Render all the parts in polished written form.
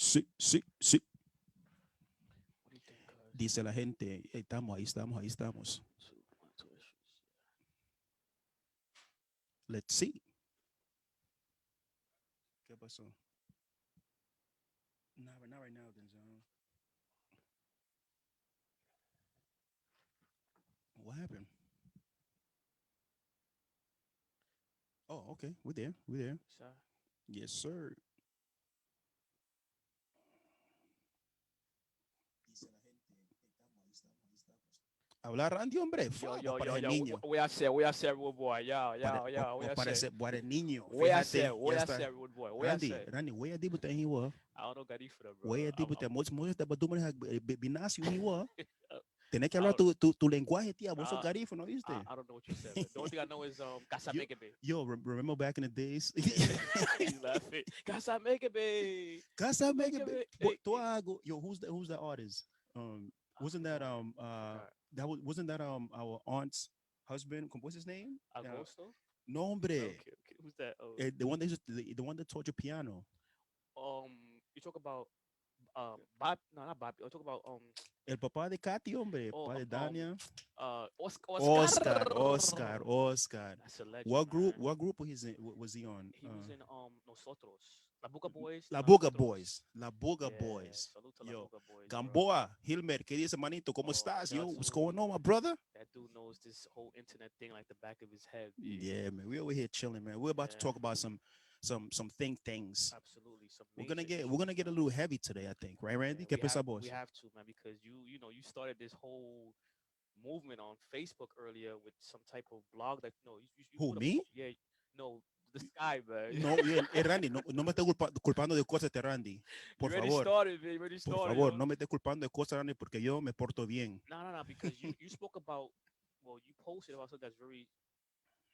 Sí, sí, sí. What do you think, cuz? Dice la gente, estamos, ahí estamos, ahí estamos. Two mental issues. Let's see. ¿Qué pasó? Not right now, Denzel. What happened? Oh, okay. We're there. We're there. Sir, Yes, sir. Dice la gente, estamos, ahí estamos, ahí estamos. Hablar Randy, hombre. yo, Fa, vos yo, yo, pareces yo. niño. We are say, rude boy. Yo, yo, yo. We Vos are say. pareces, vos eres niño. We are say, Fíjate, we ya are say, está. rude boy. We are Randy, say. Randy, where you did he was? I don't know Garifuna, bro. Where you did most de baduman binasio he was. Uh, Tenés que I hablar don't, tu lenguaje, tía. Vos sos uh, garifo, ¿no viste? I don't know what you said, man. The only thing I know is Casa Yo, Make It Be. remember back in the days? He's laughing. Casa Make It Be. Casa Make mega It Be. boy, Hey, tu hey. hago. Yo, who's that artist? I Wasn't that forgot. I forgot. wasn't that our aunt's husband? What's his name? Agosto? No hombre. Okay, okay. Who's that? Oh, The one that the one that taught you piano. you talk about Bob? No, not Bob. I talk about El papá de Katy, hombre. oh Papá de Dania. Oscar. Oscar. That's a legend, man. What group was he on? He was in Nosotros, La Buca Boys, La Buga Nosotros. Boys. La Buga Yeah, Boys. salute to La Yo. Buca Boys, bro. Gamboa, Hilmer, ¿qué dice, manito? ¿Cómo Oh, estás? Yo, what's Dutsu, going on, my brother? that dude knows this whole internet thing like the back of his head. Yeah, man. We over here chilling, man. We're about to Yeah, talk about some things. absolutely, some major issues, We're gonna get a man. little heavy today, I think, right, Randy? Yeah, ¿Qué pesa we vos? have to, man, because you started this whole movement on Facebook earlier with some type of blog that no, you Who, put a me? yeah, no, the sky, man. No, Randy, no me estés culpando de cosas de Randy. You Por already favor, started, man. You already por started, favor, yo. no me estés culpando de cosas, Randy, porque yo me porto bien. No, no, no, because you spoke about well, you posted about something that's very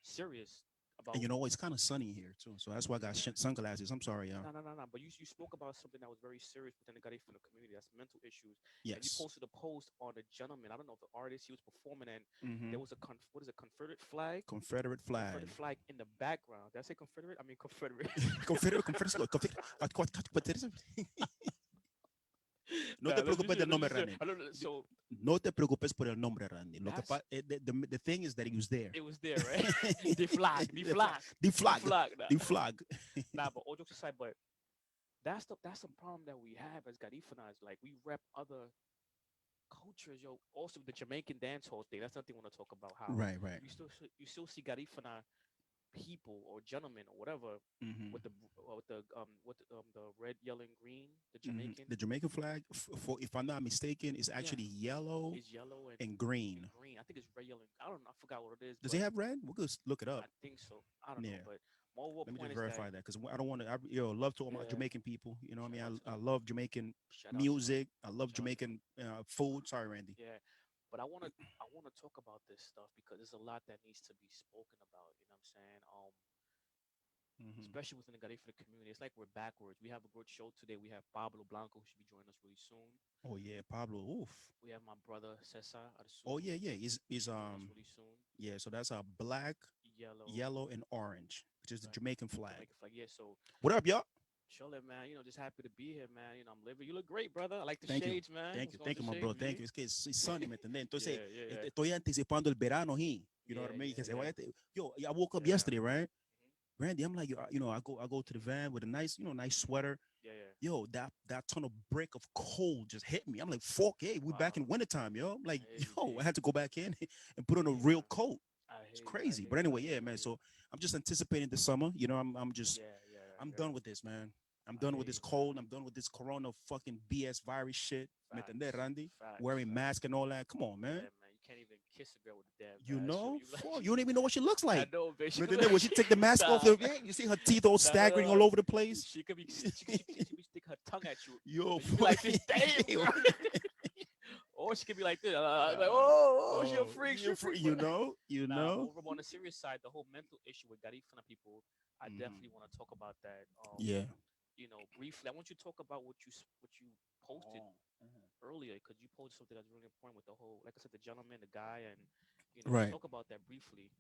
serious And about you know what? It's kind of sunny here too, so that's why I got yeah. sunglasses. I'm sorry, y'all. No, no, no, no. But you spoke about something that was very serious within the Garifuna community. That's mental issues. And you Yes. posted a post on a gentleman. I don't know if the artist he was performing, and Mm-hmm. there was a what is a Confederate flag? Confederate Confederate flag. flag in the background. Did I say Confederate? I mean Confederate. Confederate. No Nah, te preocupes del let's nombre, just say Randy. I don't know. So No te preocupes por el nombre, Randy. that's The thing is that he was there. it was there, right? the flag, the The flag. flag, The the flag. flag. Nah, The flag. nah. But all jokes aside, but that's the problem that we have as Garifunas. Like we rep other cultures, yo. Also the Jamaican dance hall thing. That's nothing I want to talk about. How Right, right. you still see Garifuna people or gentlemen or whatever Hmm. with the red, yellow, and green. The Jamaican, The Jamaican flag, for if I'm not mistaken, is yeah, actually yellow is yellow and and green. green. I think it's red, yellow. I don't know. I forgot what it is, Does but it have red? We'll just look it I up. think so. I don't know, Yeah. but more Let me point just is that verify that because I don't want to. Love to all my yeah. Jamaican people. You know what I Shout mean? out to I them. love Jamaican Shout out to them. music. I love Shout out to them. Jamaican food. Sorry, Randy. Yeah, but I wanna talk about this stuff because there's a lot that needs to be spoken about. You know what I'm saying? Hmm. Especially within the Garifuna community, it's like we're backwards. We have a good show today. We have Pablo Blanco who should be joining us really soon. Oh yeah, Pablo. Oof. We have my brother Cesar Oh Arsu yeah, yeah. Is joining us really soon. yeah. So that's a black, Yellow, yellow, and orange, which is the right? Jamaican flag. Jamaican flag. Yeah. So What up, y'all? Chile, man. Just happy to be here, man. I'm living. You look great, brother. I like the Thank you. shades, man. What's going on Thank you, with my the bro. shades, Thank B? you. Es que it's sunny, ¿me entendés? Entonces, Yeah, yeah, yeah, estoy anticipando el verano here. You know what yeah, I mean? yeah, Because yeah, yo, I woke up yeah. yesterday, right? Mhm. Randy, I'm like, I go to the van with a nice, nice sweater. Yeah, yeah. Yo, that ton of brick of cold just hit me. I'm like, fuck, hey, we back Wow. in wintertime, yo. I'm I like, hear you, yo, I B. had to go back in and put on a Yeah, real man. coat. I It's hear you. I crazy. hear But you. anyway, I yeah, hear man. you. So I'm just anticipating the summer. Yeah, yeah, I'm yeah. done with this, man. I'm I done hear with this you, man. cold. I'm done with this corona fucking BS virus shit. ¿Me entendés, Facts, Randy? facts, Wearing facts. mask and all that. Come on, man. Yeah, man. You can't even kiss a girl with a damn You mask. know, You like fuck, you don't even know what she looks I like. know, bitch. She ¿Me could entendés? When she take the mask off, nah, yeah, you see her teeth all nah, nah, staggering nah. all over the place. She could be stick her tongue at you, Yo, and you be like, fuck. this, damn, girl. Or she could be like this, like, she a Oh, freak, she a freak. But you nah, but know. on the serious side, the whole mental issue with Garifuna people, I Hmm. definitely want to talk about that. Yeah. Briefly, I want you to talk about what you posted Oh, mhm. earlier because you posted something that's really important with the whole, like I said, the gentleman, the guy, and Right. talk about that briefly.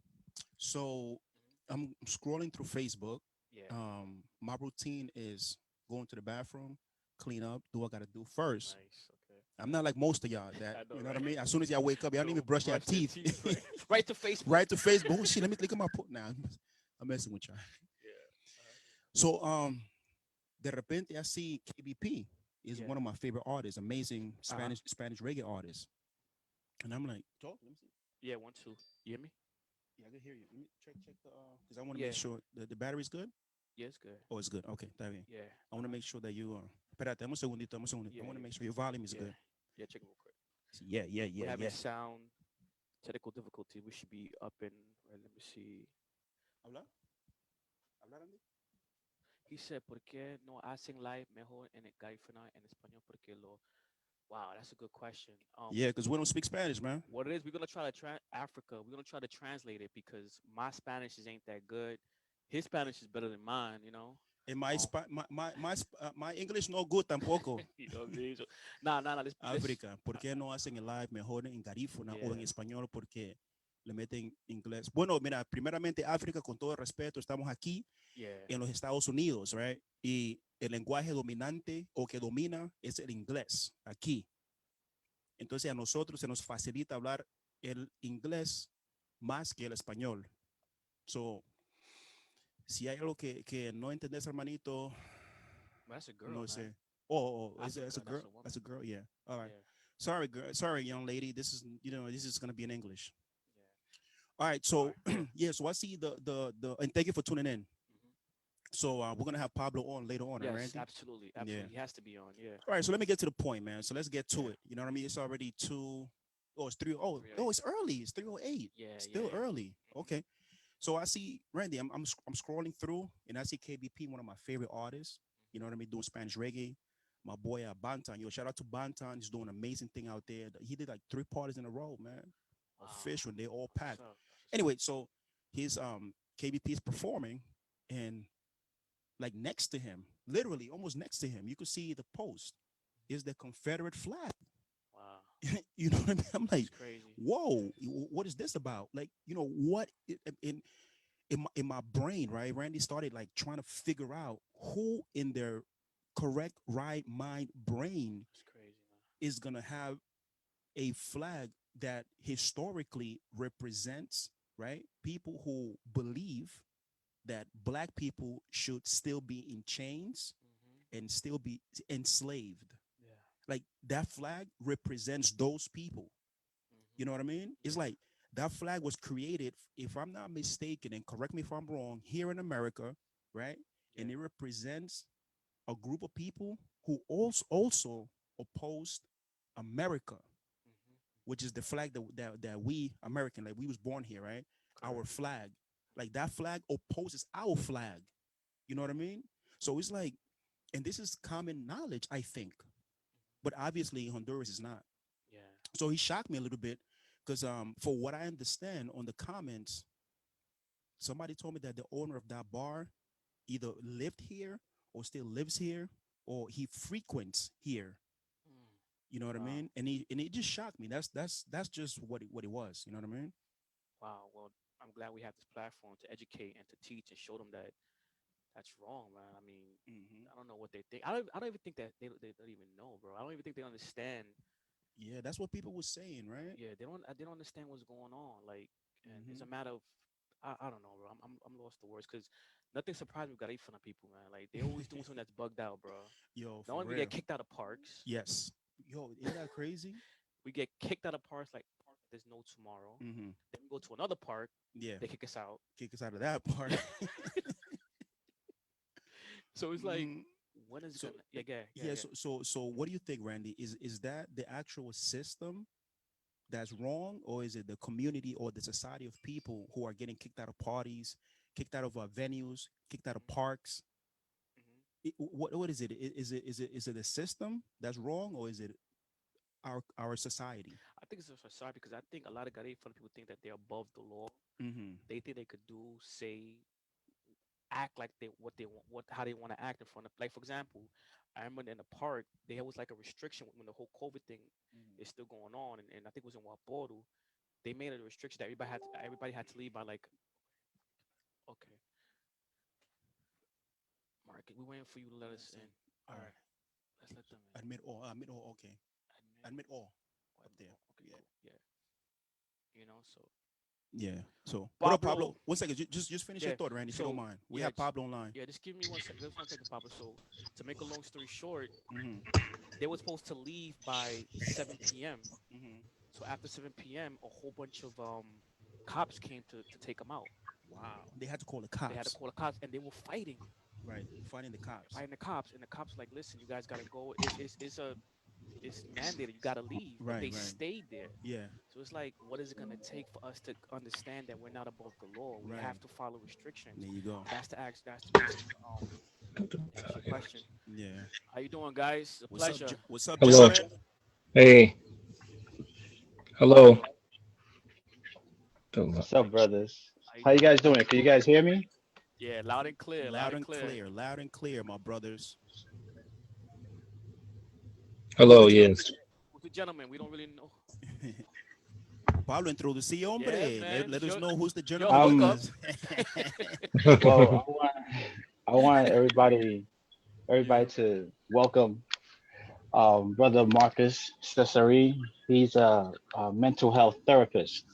So Hmm. I'm scrolling through Facebook. Yeah. My routine is going to the bathroom, clean up, do what I gotta do first. Nice. Okay. I'm not like most of y'all that, I know, you know what I right? mean? As soon as y'all wake up, y'all don't even Go brush your brush their teeth. teeth, right? Right to Facebook. Right to Facebook. Oh shit, let me look at my put now. I'm messing with y'all. Yeah. So de repente I see KBP is Yeah. one of my favorite artists, amazing Uh-huh. Spanish reggae artist. And I'm like, talk, let me see. Yeah, 1, 2. You hear me? Yeah, I can hear you. Let me check the because I want to make Yeah. sure the battery's good. Yeah, it's good. Oh, it's good. Okay, está bien. Yeah. I want to Uh-huh. make sure that you espérate, dame un segundito, dame un segundito. I Yeah. want to make sure your volume is Yeah. good. Yeah, check it real quick. Yeah, yeah, We're yeah, having yeah. sound technical difficulty. We should be up in right, let me see. Habla? Hablar, Andy? He said, ¿Por qué no hacen live mejor en el Garifuna en español? Porque lo. Wow, that's a good question. Yeah, because we don't speak Spanish, man. What it is, we're gonna try to Africa. We're gonna try to translate it because my Spanish is ain't that good. His Spanish is better than mine, you know. And Um, my English no good tampoco. you know what I mean? So, nah, nah, nah. This, África, ¿por qué no hacen el live mejor en Garífuna o en yeah. español? Porque le meten inglés. Bueno, mira, primeramente África, con todo el respeto, estamos aquí Yeah. en los Estados Unidos, right? Y el lenguaje dominante o que domina es el inglés aquí. Entonces a nosotros se nos facilita hablar el inglés más que el español. So, si hay algo que no entendés, hermanito, But that's a girl, no man. sé. Oh, is Africa, that's a that's girl? a woman. That's a girl. Yeah. All right. Yeah. Sorry, girl. Sorry, young lady. This is this is gonna be in English. Yeah. All right. All So right. Good. yeah. So I see the and thank you for tuning in. Hmm. So we're gonna have Pablo on later on, right, Yes, Randy? absolutely, Yeah. absolutely. He has to be on. Yeah. All right. So let me get to the point, man. So let's get to Yeah. it. You know what I mean? It's already two. Oh, it's three. Oh, 308. no, it's early. It's 3:08. Yeah, Still yeah. early. Hmm. Okay. So I see Randy. I'm scrolling through, and I see KBP, one of my favorite artists. You know what I mean? Doing Spanish reggae. My boy Bantan. Yo, shout out to Bantan. He's doing an amazing thing out there. He did like three parties in a row, man. Wow. Official, and they all That's what's packed. up. That's what's up. Anyway, so his KBP is performing, and like next to him, literally almost next to him, you could see the post is the Confederate flag. Wow. You know what I mean? I'm like, It's crazy. whoa, what is this about? Like, what in my brain, right? Randy started like trying to figure out who in their correct right mind brain It's crazy, man. is gonna have a flag that historically represents, right, people who believe that black people should still be in chains Hmm. and still be enslaved. Yeah. Like that flag represents those people. You Hmm. know what I mean? It's Yeah. like that flag was created, if I'm not mistaken, and correct me if I'm wrong, here in America, right? Yeah. And it represents a group of people who also opposed America, Hmm. which is the flag that we American, like we was born here, right? Our Correct. flag, like that flag opposes our flag. You know what I mean? So it's like, and this is common knowledge, I think, but obviously Honduras is not. Yeah. So he shocked me a little bit because for what I understand on the comments, somebody told me that the owner of that bar either lived here or still lives here or he frequents here. Mm. You know what I Wow. mean? And it just shocked me. That's just what it was. You know what I mean? Wow. Well, I'm glad we have this platform to educate and to teach and show them that that's wrong, man. I mean, Hmm. I don't know what they think. I don't even think that they don't even know, bro. I don't even think they understand. Yeah, that's what people were saying, right? Yeah, they don't understand what's going on. Like, and it's a Hmm. matter of I don't know, bro. I'm lost for words because nothing surprised me with Garifuna people, man. Like they always doing something that's bugged out, bro. Yo, Not for only we get real. kicked out of parks, Yes. Yo, isn't that crazy? we get kicked out of parks like park that there's no tomorrow. Hmm. Then we go to another park, Yeah, they kick us out. kick us out of that part. So it's like, Mm, when is it so gonna? Yeah, yeah, yeah, yeah. so what do you think, Randy? Is that the actual system that's wrong, or is it the community or the society of people who are getting kicked out of parties, kicked out of venues, kicked out of Hmm. parks? Hmm. What is it? Is it the system that's wrong, or is it our society? I think it's also sorry because I think a lot of Garifuna people think that they're above the law. Mm-hmm. They think they could do, say, act like they want, what how they want to act in front of. Like for example, I remember in the park there was like a restriction when the whole COVID thing is still going on, and I think it was in Waporu. They made a restriction that everybody had to leave by like, okay, Mark, we're waiting for you to let Yeah, us in. same. All All right, right. Let's let them in. Admit all. Admit all. Okay. Admit all Oh, up there. okay, Yeah. cool. Yeah. So Yeah. So what up, Pablo? Pablo. 1 second. Just finish your Yeah. thought, Randy, if you don't So mind. We yeah, have Pablo online. yeah. Just give me 1 second. Just 1 second, Pablo. So to make a long story short, Mm-hmm. they were supposed to leave by 7 p.m. Mm-hmm. So after 7 p.m., a whole bunch of cops came to take them out. Wow. They had to call the They had to cops. call the cops, and they were Right. Finding the cops. fighting the cops, and the cops were like, "Listen, you guys gotta go. It's mandated. You gotta leave." But Right. they Right. stayed there. Yeah. So it's like, what is it gonna take for us to understand that we're not above the law? We Right. have to follow restrictions. There you go. That's to ask. That's to basically answer your question. Yeah. How you doing, guys? A What's up? pleasure. What's up, Hello. gentlemen? Hey. How Hello. What's up, brothers? how you How you doing? guys doing? Can you guys hear me? Yeah, loud and clear. Loud Loud and and clear. clear. Loud and clear, my brothers. Who's Hello. the Yes. Who's the gentleman? We don't really know. Pablo, introducí, Yeah, hombre. man. Let us know who's the Yo, gentleman with hook up. Um, us. well, I want everybody Yeah. to welcome brother Marcus Cesare. He's a mental health therapist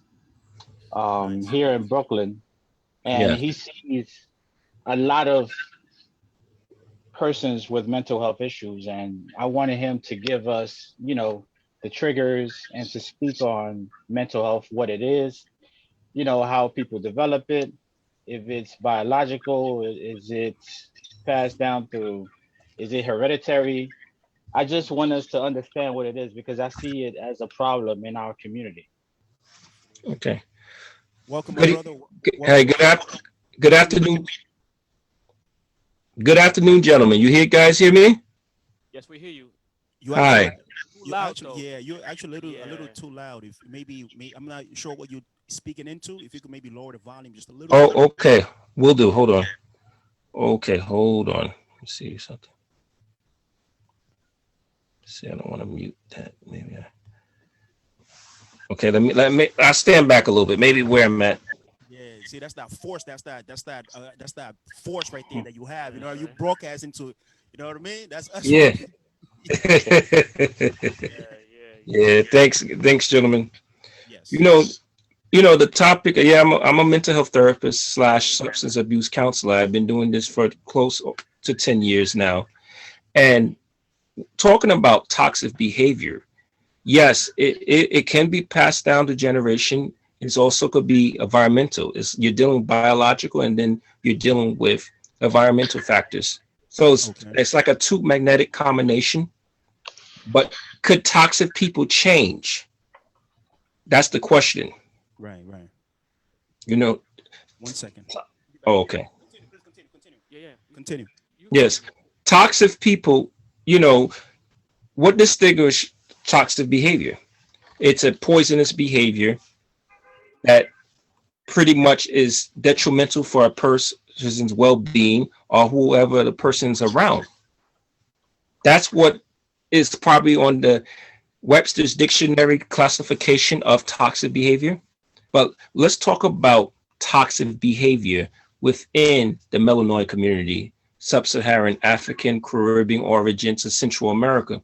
Nice. here in Brooklyn, and Yeah. he sees a lot of persons with mental health issues, and I wanted him to give us, the triggers and to speak on mental health, what it is, how people develop it, if it's biological, is it passed down through, is it hereditary? I just want us to understand what it is because I see it as a problem in our community. Okay. Welcome, my Good. brother. Hey. Welcome. Good Welcome. afternoon. Good afternoon, gentlemen. You here, guys? Hear me? Yes, we hear you. You actually, Hi. Too you loud actually, though. yeah, you're actually a little Yeah. too loud. If I'm not sure what you're speaking into. If you could maybe lower the volume just a little bit. Oh, okay. We'll do. Hold on. Okay. Hold on. Let's see something. See, I don't want to mute that. Maybe I. Okay. Let me. I stand back a little bit. Maybe where I'm at. Yeah, see, that's that force. That's that force right there Hmm. that you have. You Right, know, you right. broadcast into. You know what I mean? That's us Yeah. right there. Yeah, yeah, yeah. Yeah. Thanks, gentlemen. You Yes. know, the topic. Yeah, I'm a mental health therapist slash substance abuse counselor. I've been doing this for close to 10 years now. And talking about toxic behavior, yes, it can be passed down to generation. It's also could be environmental. You're dealing with biological and then you're dealing with environmental factors. So Okay. it's like a two magnetic combination. But could toxic people change? That's the question. Right. Right. You know, 1 second. Be back. oh, Be back. okay. Continue. Please continue. Continue. Yeah, yeah. Continue. You Yes. continue. Toxic people, what distinguish toxic behavior? It's a poisonous behavior that pretty much is detrimental for a person's well-being or whoever the person's around. That's what is probably on the Webster's dictionary classification of toxic behavior. But let's talk about toxic behavior within the melanoid community, sub-Saharan African, Caribbean origin to Central America.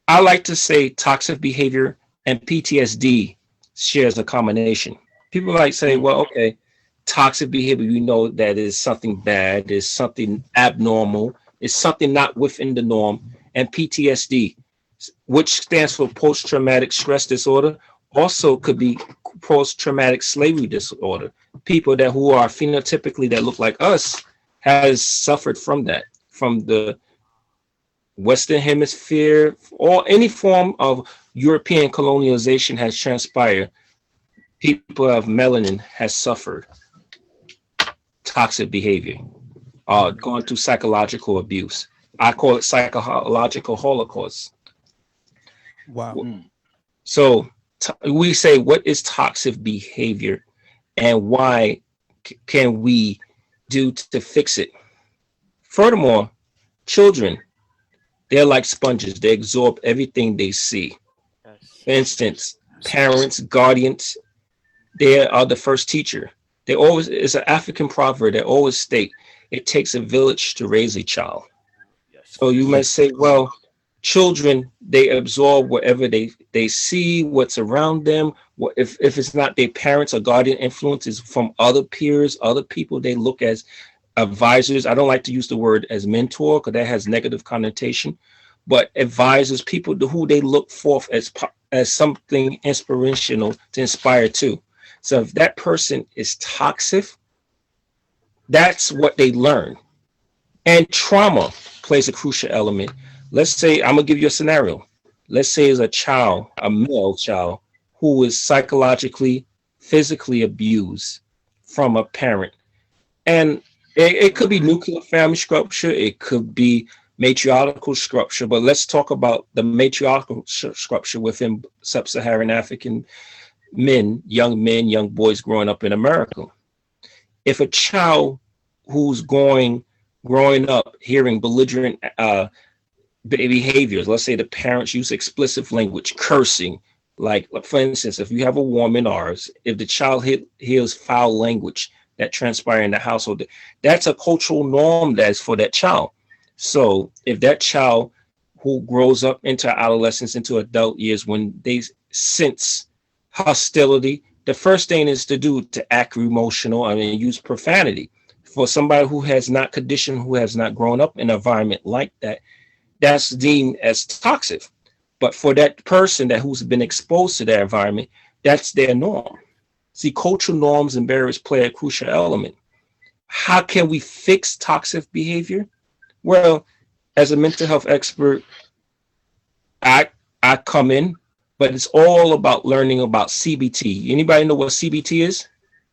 I like to say toxic behavior and PTSD shares a combination. People like say, Mm. well, okay, toxic behavior, that is something bad, is something abnormal, is something not within the norm. And PTSD, which stands for post-traumatic stress disorder, also could be post-traumatic slavery disorder. People that who are phenotypically that look like us has suffered from that, from the Western Hemisphere, or any form of European colonialization has transpired. People of melanin has suffered toxic behavior, Okay. gone through psychological abuse. I call it psychological holocaust. Wow. Mm. So we say, what is toxic behavior, and why can we do to fix it? Furthermore, children, they're like sponges. They absorb everything they see. Yes. For instance, Absolutely. parents, guardians, they are the first teacher. They always, it's an African proverb that always state, it takes a village to raise a child. Yes. So you might say, well, children, they absorb whatever they see, what's around them. What if it's not their parents or guardian influences from other peers, other people they look as advisors. I don't like to use the word as mentor because that has negative connotation, but advisors, people who they look forth as something inspirational to inspire to. So if that person is toxic, that's what they learn. And trauma plays a crucial element. Let's say, I'm gonna give you a scenario. Let's say it's a child, a male child, who is psychologically, physically abused from a parent. And it could be nuclear family structure, it could be matriarchal structure, but let's talk about the matriarchal structure within sub-Saharan African men, young boys growing up in America. If a child who's growing up hearing belligerent behaviors, let's say the parents use explicit language, cursing, like for instance, if you have a woman, ours, if the child hears foul language that transpire in the household, that's a cultural norm that's for that child. So if that child who grows up into adolescence, into adult years, when they sense hostility, the first thing is to do to act emotional, I mean, use profanity. For somebody who has not conditioned, who has not grown up in an environment like that, that's deemed as toxic. But for that person who's been exposed to that environment, that's their norm. See, cultural norms and barriers play a crucial element. How can we fix toxic behavior? Well, as a mental health expert, I come in, but it's all about learning about CBT. Anybody know what CBT is?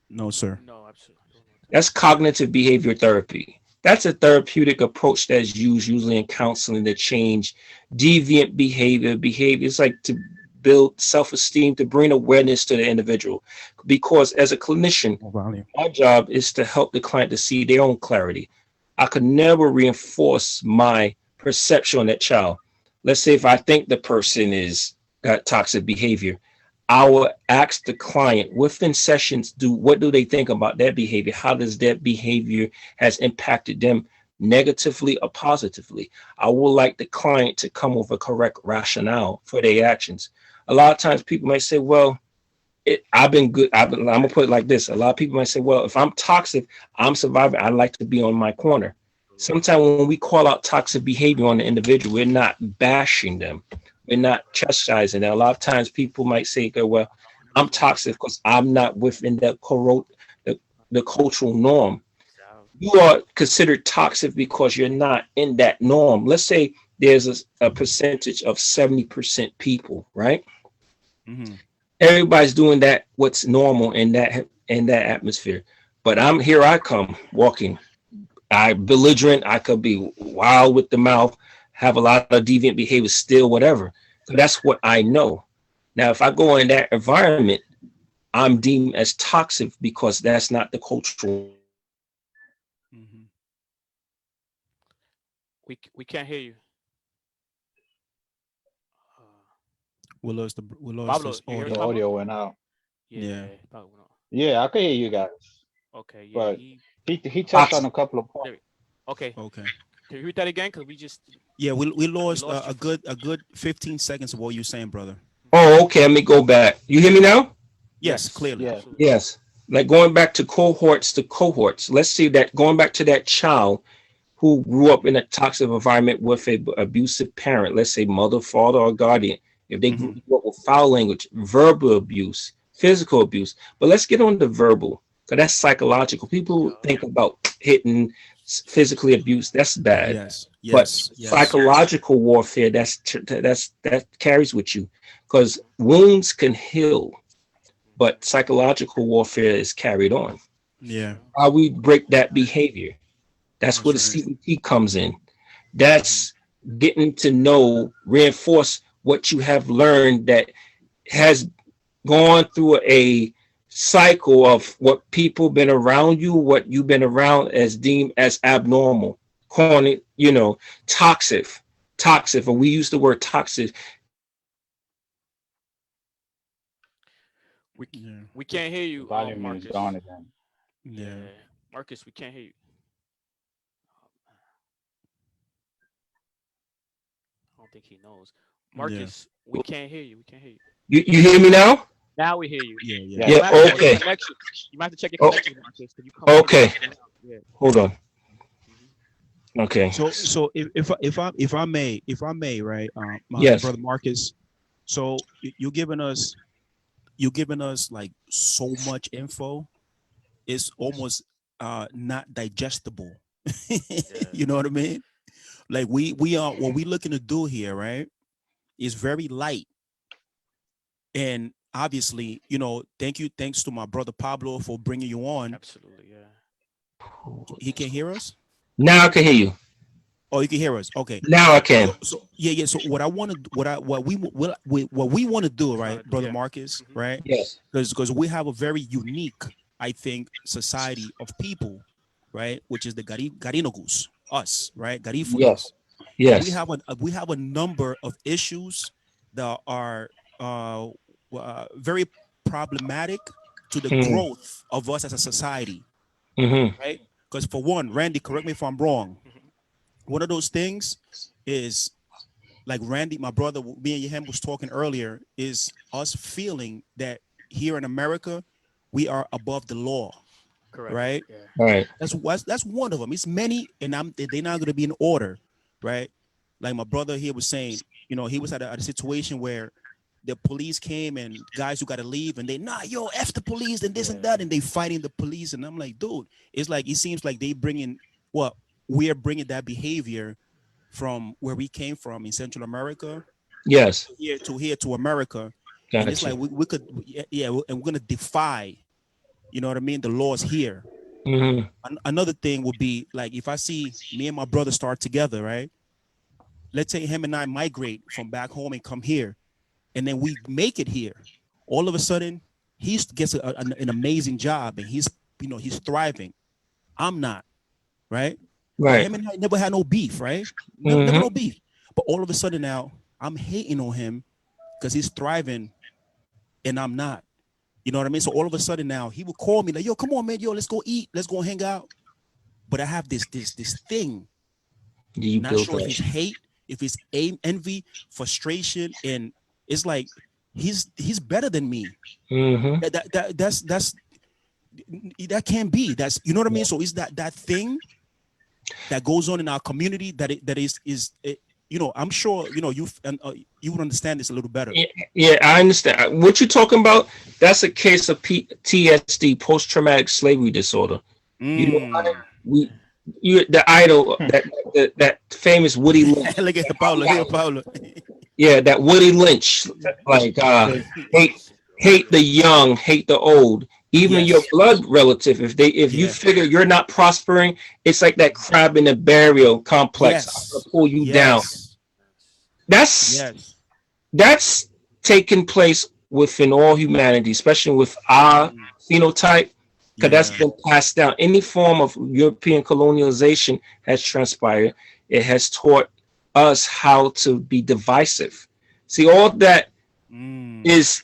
No, sir. No, absolutely. I don't know what that That's cognitive behavior therapy. That's a therapeutic approach that's used usually in counseling to change deviant behavior. It's like to build self-esteem, to bring awareness to the individual. Because as a clinician, More value. my job is to help the client to see their own clarity. I could never reinforce my perception on that child. Let's say if I think the person is got toxic behavior, I will ask the client within sessions, what do they think about that behavior? How does that behavior has impacted them negatively or positively? I would like the client to come with a correct rationale for their actions. A lot of times people might say, well, I've been good. I'm gonna put it like this. A lot of people might say, well, if I'm toxic, I'm surviving. I like to be on my corner. Sometimes when we call out toxic behavior on the individual, we're not bashing them. We're not chastising them. A lot of times people might say, okay, well, I'm toxic because I'm not within the cultural norm. You are considered toxic because you're not in that norm. Let's say there's a percentage of 70% people, right? Mm-hmm. Everybody's doing that, what's normal in that atmosphere. But I come walking. I belligerent, I could be wild with the mouth, have a lot of deviant behavior, still whatever. So that's what I know. Now, if I go in that environment, I'm deemed as toxic because that's not the cultural. Mm-hmm. we can't hear you. Uh, We lost Pablo, this you hear us, The audio. Pablo? audio went out. Yeah, Yeah. Pablo went out. Yeah, I can hear you guys, Okay, yeah, but he he touched on Toxic. a couple of points. there. Okay, Okay. can you read that again? Cause Yeah, we we lost lost you a for. good 15 seconds of what you're saying, brother. Oh, okay. Let me go back. You hear me now? Yes, Yes, clearly. Yeah, absolutely. Yes. Like going back to cohorts to cohorts. Let's see that going back to that child who grew up in a toxic environment with a abusive parent, let's say mother, father, or guardian, if they grew Mm-hmm. up with foul language, verbal abuse, physical abuse. But let's get on the verbal, because that's psychological. People Yeah. think about hitting, physically abuse, that's bad. Yes, But yes, yes. psychological warfare, that carries with you, because wounds can heal, but psychological warfare is carried on. Yeah, Yeah. How we break that behavior. That's where that's the right. CBT comes in. Mm-hmm. That's getting to know, reinforce what you have learned that has gone through a cycle of what people been around you, what you've been around as deemed as abnormal, corny, toxic, toxic. And we use the word toxic. We Yeah, we can't hear the you, volume is gone Marcus. again. yeah. Yeah, Marcus, we can't hear you. don't think he knows. Marcus, we can't hear you. We can't hear you. You hear me now? Now we hear you. Yeah. Yeah. You Yeah. might have to check your Okay. connection. You might have to check your Oh. connection, Marcus, because you come in Okay. and out. Yeah. Hold on. Mhm. Okay. So if I may, right, my Yes. brother Marcus. So you're giving us like so much info. It's almost not digestible. You know what I mean? Like we are what we looking to do here, right? Is very light. And obviously, thanks to my brother Pablo for bringing you on. Absolutely, yeah. He can hear us. Now I can hear you. Oh, you can hear us. Okay. Now I can. So yeah. So what I want to, what we want to do, right, brother yeah. Marcus, Mhm. right? Yes. Because we have a very unique, I think, society of people, right? Which is the Garinogus, us, right? Garifunas. Yes. Yes. We have a number of issues that are very problematic to the Mhm. growth of us as a society, Mm-hmm. right? Because for one, Randy, correct me if I'm wrong. One of those things is like Randy, my brother, me and him was talking earlier, is us feeling that here in America, we are above the law, Correct. right? Yeah. All right. That's one of them. It's many, and they're not going to be in order, right? Like my brother here was saying, he was at a situation where the police came and guys who got to leave, and yo, F the police and this and that, and they fighting the police, and I'm like, dude, it's like it seems like we are bringing that behavior from where we came from in Central America Yes. here to America, and it's Gotcha. like we could, and we're gonna defy, you know what I mean, the laws here. Mm-hmm. Another thing would be like if I see me and my brother start together, right? Let's say him and I migrate from back home and come here, and then we make it here. All of a sudden, he gets an amazing job, and he's thriving. I'm not, right? Right. Him and I never had no beef, right? Never no beef. But all of a sudden now, I'm hating on him because he's thriving, and I'm not. You know what I mean? So all of a sudden now, he would call me like, "Yo, come on, man, let's go eat, let's go hang out." But I have this thing. You Not built sure if that. it's hate, if it's envy, frustration, and it's like he's better than me. Mm-hmm. That can't be. That's, you know what I mean. So it's that thing that goes on in our community that is I'm sure you would understand this a little better. Yeah, I understand. What you're talking about, that's a case of PTSD, post-traumatic slavery disorder. You know, the idol, that famous Woody Lynch. Look at Paulo. Yeah, that Woody Lynch, like hate the young, hate the old. Even your blood relative, if you figure you're not prospering, it's like that crab in the barrel complex. I'm gonna pull you down. That's taking place within all humanity, especially with our phenotype, because that's been passed down. Any form of European colonialization has transpired. It has taught us how to be divisive. See, all that is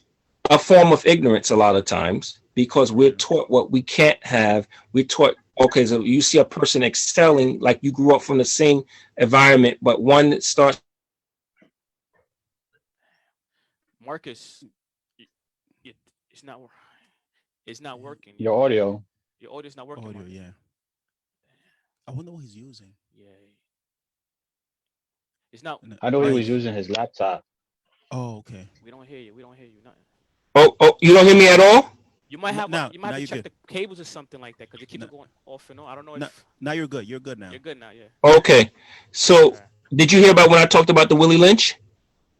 a form of ignorance a lot of times, because we're taught what we can't have. We're taught, okay, so you see a person excelling, like you grew up from the same environment, but one starts. Marcus, it's not working. Your audio. Your audio's not working. Audio, Marcus. yeah. I wonder what he's using. Yeah. It's not. I know he was using his laptop. Oh, okay. We don't hear you. Nothing. Oh, you don't hear me at all? You might have Now to check the cables or something like that, because it keeps going off and on. I don't know if now you're good. You're good now. you're good now. Yeah. Okay. So did you hear about when I talked about the Willie Lynch?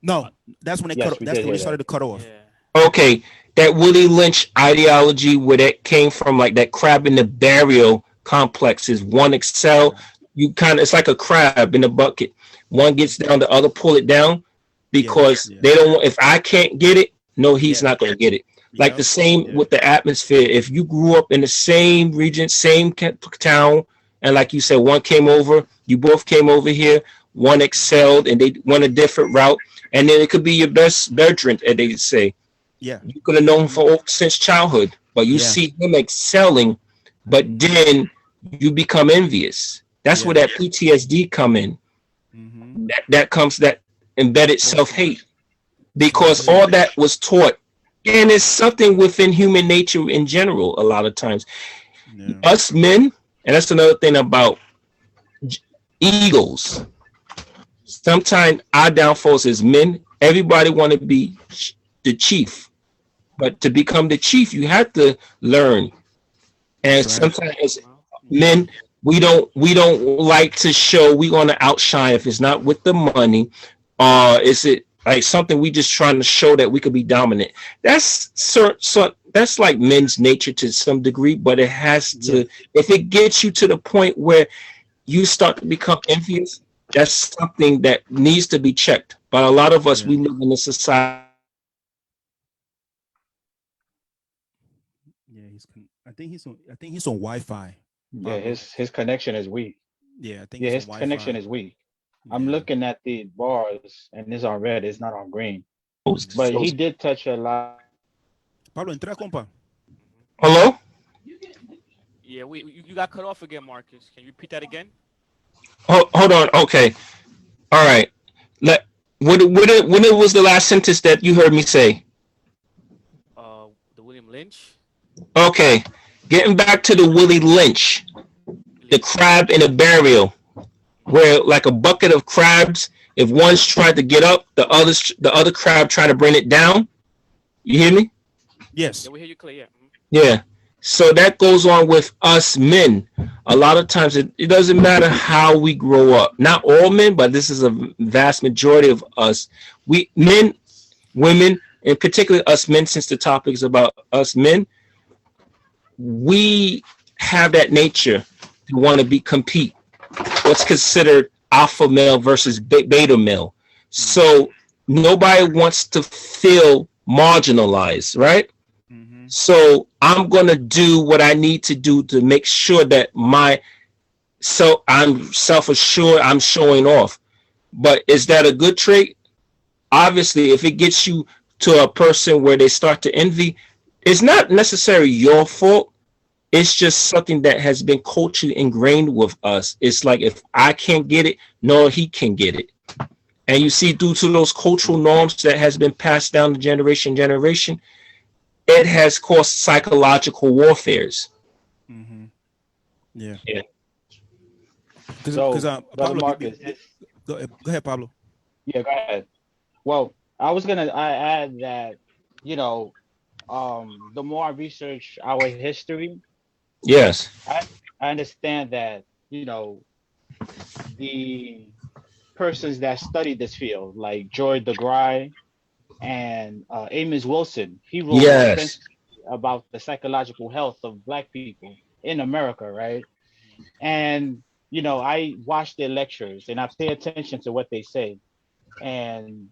No, that's when it started to cut off. Yeah. Okay. That Willie Lynch ideology, where that came from, like that crab in the barrel complex, is one excel. It's like a crab in a bucket. One gets down, the other pull it down, because they don't want, if I can't get it, no, he's not going to get it. Like the same with the atmosphere. If you grew up in the same region, same town, and like you said, one came over, you both came over here, one excelled and they went a different route, and then it could be your best brethren, as they say. Yeah. You could have known since childhood, but you see him excelling, but then you become envious. That's where that PTSD come in. That comes, that embedded self-hate, because all that was taught, and it's something within human nature in general. A lot of times, us men, and that's another thing about egos. Sometimes our downfalls as men, everybody want to be the chief, but to become the chief, you have to learn. And sometimes as men, we don't like to show we're going to outshine if it's not with the money, or is it like something we just trying to show that we could be dominant. That's that's like men's nature to some degree, but it has to, if it gets you to the point where you start to become envious, that's something that needs to be checked. But a lot of us, we live in a society. Yeah, I think he's on Wi-Fi. Yeah, his connection is weak. Yeah, I think his connection is weak. I'm looking at the bars and it's on red, it's not on green. But he did touch a lot. Pablo, entra, compa. Hello? Yeah, you got cut off again, Marcus. Can you repeat that again? Hold on. Okay. All right. When it was the last sentence that you heard me say? The William Lynch. Okay. Getting back to the Willie Lynch, the crab in a burial, where like a bucket of crabs, if one's tried to get up, the other crab trying to bring it down. You hear me? Yes. Yeah, we hear you clear. Yeah. So that goes on with us men. A lot of times it doesn't matter how we grow up. Not all men, but this is a vast majority of us. We men, women, and particularly us men, since the topic is about us men, we have that nature to want to compete. What's considered alpha male versus beta male. So nobody wants to feel marginalized, right? So I'm going to do what I need to do to make sure that I'm self-assured, I'm showing off. But is that a good trait? Obviously, if it gets you to a person where they start to envy, it's not necessarily your fault. It's just something that has been culturally ingrained with us. It's like, if I can't get it, no, he can get it. And you see, due to those cultural norms that has been passed down to generation, it has caused psychological warfares. Yeah. So, Pablo, Marcus, go ahead, Pablo. Yeah, go ahead. Well, I add that, the more I research our history, yes, I understand that, the persons that studied this field, like Joy DeGruy and Amos Wilson, he wrote extensively about the psychological health of Black people in America, right? And I watch their lectures and I pay attention to what they say, and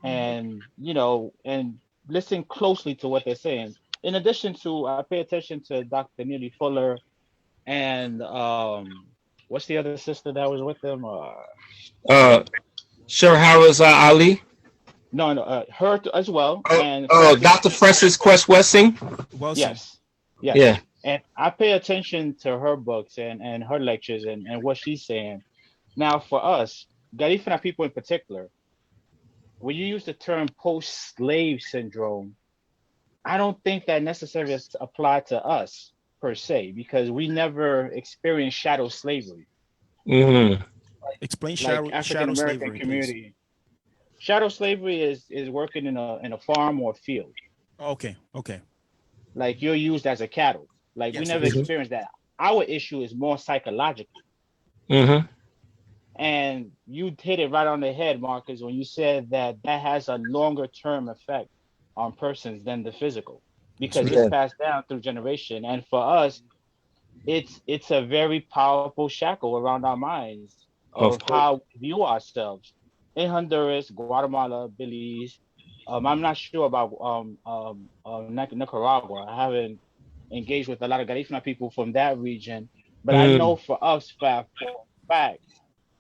and listen closely to what they're saying. In addition to, I pay attention to Dr. Neely Fuller and what's the other sister that was with them? Shahrazad Ali. No, her as well. And Dr. Frances Quest Wessing. Yes. Yeah. And I pay attention to her books and her lectures and what she's saying. Now, for us, Garifuna people in particular, when you use the term post-slave syndrome, I don't think that necessarily apply to us per se, because we never experienced shadow slavery. Explain like African American community. Please. Shadow slavery is working in a farm or field. Okay. Like you're used as a cattle. Like we never experienced that. Our issue is more psychological. And you hit it right on the head, Marcus, when you said that has a longer term effect on persons than the physical, because it's passed down through generation. And for us, it's a very powerful shackle around our minds of how we view ourselves. In Honduras, Guatemala, Belize, I'm not sure about Nicaragua. I haven't engaged with a lot of Garifuna people from that region, but I know for us, for a fact,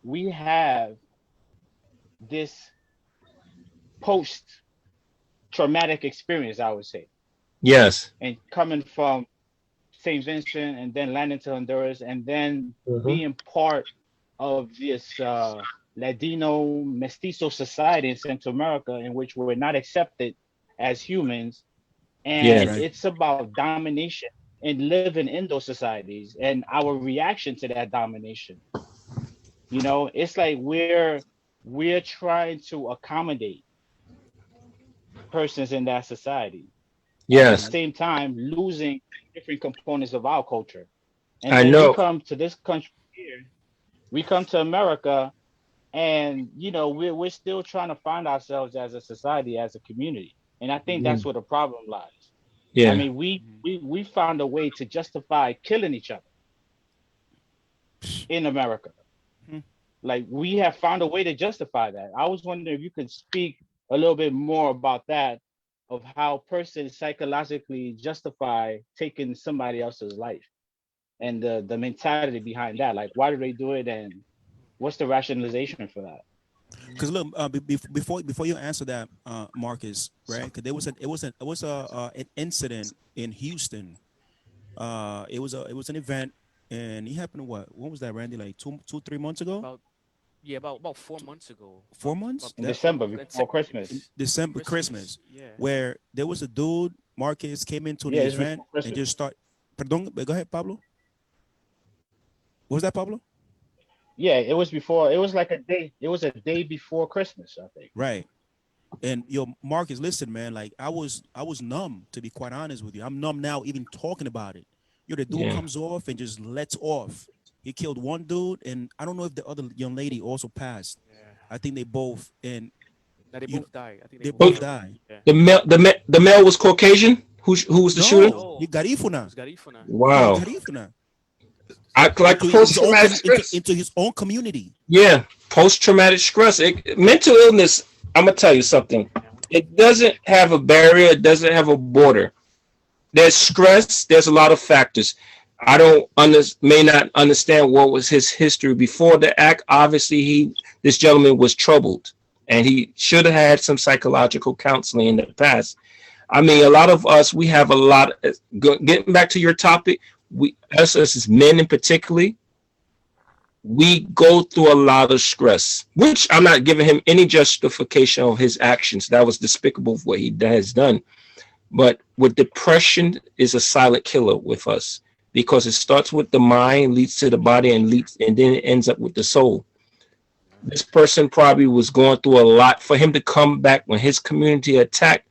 we have this post-traumatic experience, I would say. Yes. And coming from St. Vincent and then landing to Honduras and then being part of this Ladino mestizo society in Central America in which we're not accepted as humans, Yeah. and it's about domination and living in those societies and our reaction to that domination. You know, it's like we're trying to accommodate persons in that society, at the Yes. same time losing different components of our culture. And I then we know. come to this country here, we come to America, and you know, we're still trying to find ourselves as a society, as a community. And I think that's Mhm. where the problem lies. I Yeah. mean, we found a way to justify killing each other in America. Hmm. Like we have found a way to justify that. I was wondering if you could speak a little bit more about that, of how persons psychologically justify taking somebody else's life and the mentality behind that. Like, why do they do it, and what's the rationalization for that? Because look, before you answer that, Marcus, right? Because there was an incident in Houston. It was an event, and it happened. What was that, Randy? Like 3 months ago? About yeah, about 4 months ago. 4 months? In That December That's before it was Christmas. December, Christmas, Yeah. where there was a dude, Marcus, came into Yeah, the it's event before and Christmas. just start. Pardon, go ahead, Pablo. What was that, Pablo? Yeah, it was before. It was like a day. It was a day before Christmas, I think. Right. And yo, Marcus, listen, man. Like I was numb, to be quite honest with you. I'm numb now, even talking about it. Yo, the dude Yeah. comes off and just lets off. He killed one dude, and I don't know if the other young lady also passed. Yeah. I think they both, and No, they you know, both died. I think they they both both But killed. died. Yeah. the male was Caucasian. Who was the shooter? No, he No, it Garifuna. was Garifuna. He Wow. Garifuna I like into post his own traumatic stress. into his own community. Yeah, post traumatic stress. Mental illness. I'm gonna tell you something. Yeah. It doesn't have a barrier. It doesn't have a border. There's stress. There's a lot of factors. I don't may not understand what was his history before the act. Obviously, this gentleman was troubled, and he should have had some psychological counseling in the past. I mean, a lot of us, we have a lot. Getting back to your topic, us as men in particularly, we go through a lot of stress, which I'm not giving him any justification of his actions. That was despicable of what he has done. But with depression is a silent killer with us because it starts with the mind, leads to the body, and then it ends up with the soul. This person probably was going through a lot. For him to come back when his community attacked,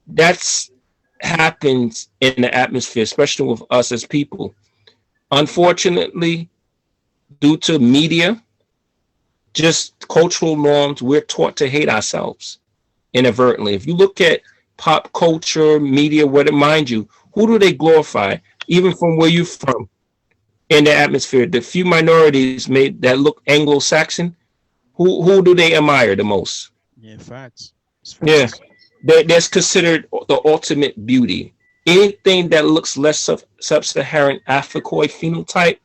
that's happens in the atmosphere, especially with us as people. Unfortunately, due to media, just cultural norms, we're taught to hate ourselves inadvertently. If you look at pop culture, media, mind you, who do they glorify? Even from where you're from, in the atmosphere, the few minorities made that look Anglo-Saxon, who do they admire the most? Yeah, facts. It's Yeah, facts. that's considered the ultimate beauty. Anything that looks less sub-Saharan Africoid phenotype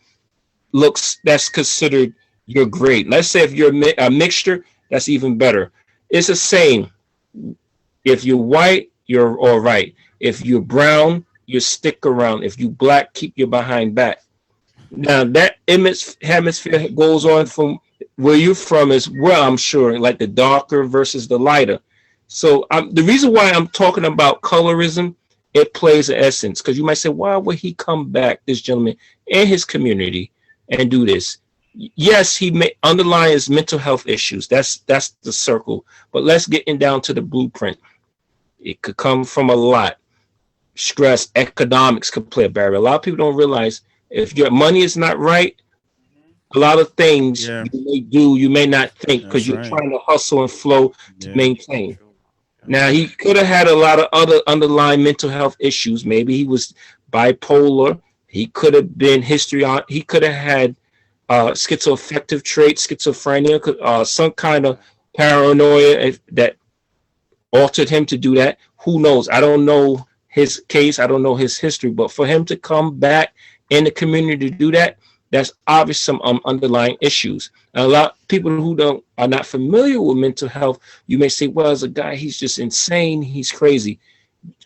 that's considered you're great. Let's say if you're a mixture, that's even better. It's the same. If you're white, you're all right. If you're brown, you stick around. If you black, keep your behind back. Now that image hemisphere goes on from where you're from as well, I'm sure, like the darker versus the lighter. So the reason why I'm talking about colorism, it plays an essence, because you might say, why would he come back, this gentleman, in his community and do this? Yes, he may underline his mental health issues. That's the circle. But let's get down to the blueprint. It could come from a lot. Stress, economics could play a barrier. A lot of people don't realize if your money is not right, a lot of things Yeah, you may do, you may not think because that's you're right. trying to hustle and flow to Yeah, maintain. True. Now, he could have had a lot of other underlying mental health issues. Maybe he was bipolar. He could have been he could have had schizoaffective traits, schizophrenia, some kind of paranoia that altered him to do that. Who knows? I don't know his case. I don't know his history. But for him to come back in the community to do that, that's obvious some underlying issues. And a lot of people who are not familiar with mental health, you may say, well, as a guy, he's just insane. He's crazy.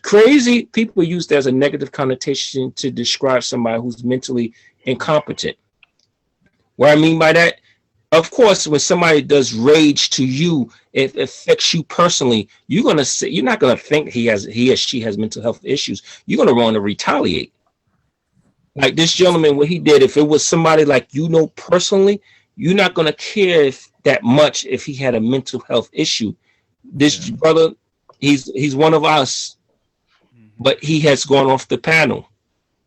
Crazy, people use that as a negative connotation to describe somebody who's mentally incompetent. What I mean by that, Of course, when somebody does rage to you, it affects you personally. You're not gonna think he or she has mental health issues. You're gonna want to retaliate. Like this gentleman, what he did, if it was somebody like personally, you're not gonna care if that much if he had a mental health issue. This Yeah. brother, he's one of us, Mhm. but he has gone off the panel.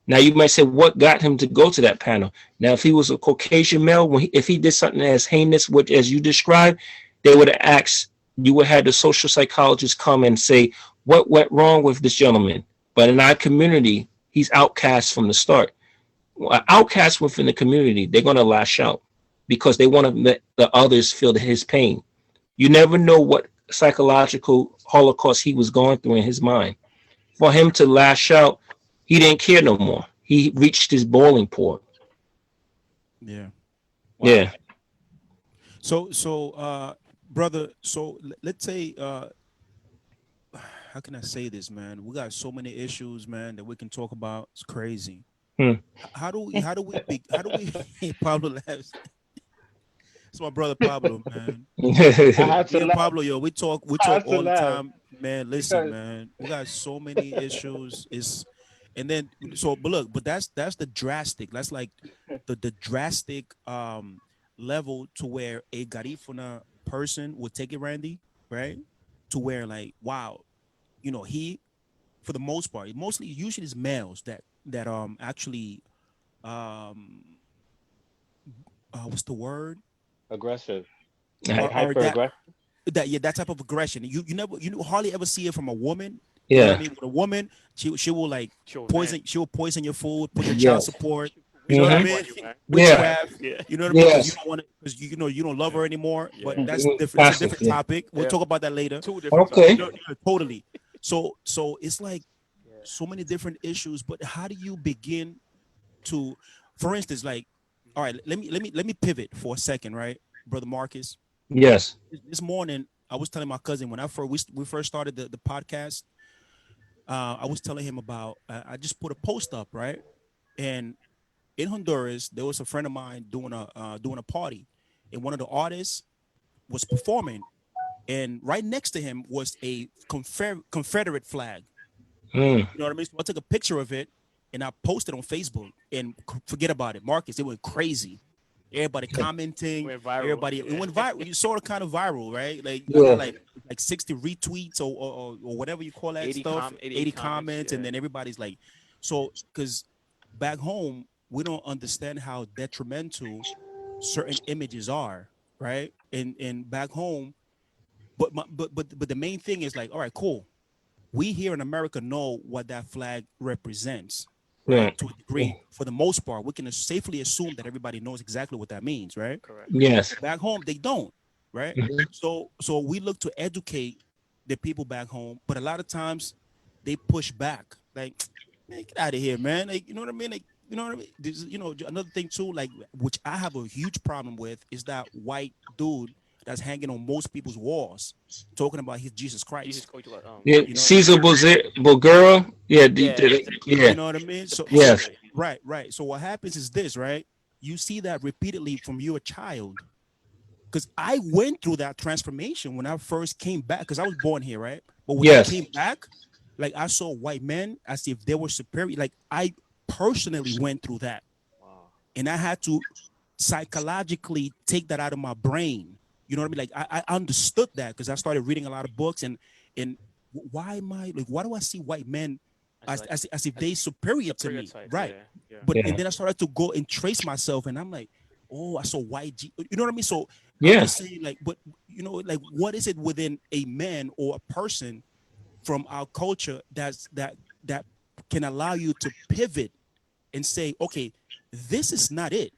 Now you might say, what got him to go to that panel? Now, if he was a Caucasian male, if he did something as heinous, which as you described, they would have asked. You would have the social psychologist come and say, what went wrong with this gentleman? But in our community, he's outcast from the start. Outcast within the community, they're going to lash out because they want to let the others feel his pain. You never know what psychological holocaust he was going through in his mind. For him to lash out, he didn't care no more. He reached his boiling point. Yeah. Wow. Yeah. So brother, let's say how can I say this, man? We got so many issues, man, that we can talk about. It's crazy. Hmm. How do we Pablo laughs. It's my brother Pablo, man. I had Me to and laugh. Pablo, yo, we I talk had to all the laugh time, man. Listen, because man, we got so many issues. It's and then but look, but that's the drastic. That's like the drastic level to where a Garifuna person would take it, Randy, right? To where like, wow, he for the most part, mostly usually it's males that actually um what's the word? aggressive, like Or hyper aggressive. that type of aggression. You hardly ever see it from a woman. You know what I Yeah. mean? With a woman, she will like Show man. poison. She will poison your food, put your child Yes. support. You know what I Hmm. Witchcraft on mean? you, man. Yeah. Witchcraft. Witchcraft. Yeah. You know what I mean? Because you Yes. don't want to, because you don't love her anymore. But Yeah. that's different. It's a Passive. different Yeah. topic. We'll Yeah. talk about that later. Two different Okay. topics. Totally. So it's like Yeah. so many different issues. But how do you begin to, for instance, like, all right, let me pivot for a second, right, brother Marcus? Yes. This morning I was telling my cousin when we first started the podcast. I was telling him about I just put a post up, right, and in Honduras there was a friend of mine doing a party, and one of the artists was performing, and right next to him was a Confederate flag. Mm. You know what I mean? So I took a picture of it and I posted on Facebook, and forget about it, Marcus. It went crazy. Everybody commenting, Went viral. everybody it went Yeah. viral. You saw it kind of viral, right? Like I got Yeah. like 60 retweets or whatever you call that stuff, 80 88 comments. comments, and Yeah. then everybody's like, so because back home we don't understand how detrimental certain images are, right? And back home, but the main thing is like, all right, cool. We here in America know what that flag represents, right? Right. To a degree, for the most part, we can safely assume that everybody knows exactly what that means, right? Correct. Yes. Back home, they don't, right? Mhm. So we look to educate the people back home, but a lot of times they push back, like, man, get out of here, man. Like, you know what I mean? Like, you know what I mean? Another thing too, like, which I have a huge problem with, is that white dude that's hanging on most people's walls, talking about his Jesus Jesus Christ. going to Yeah. You know what I Caesar mean? Bulgara. Yeah. yeah, he's a Yeah. You know what I mean? he's a So Yes. prophet. right. So what happens is this, right? You see that repeatedly from your child, because I went through that transformation when I first came back, because I was born here, right? But when I Yes. came back, like I saw white men as if they were superior. Like I personally went through that, Wow. and I had to psychologically take that out of my brain. You know what I mean? Like I understood that because I started reading a lot of books, and why am I like, why do I see white men That's like as if as they superior to superior me, type. right? Yeah. Yeah. But and Yeah. then I started to go and trace myself, and I'm like, oh, I saw white you know what I mean? So I'm Yeah. just saying, like, but like, what is it within a man or a person from our culture that can allow you to pivot and say, okay, this is not it.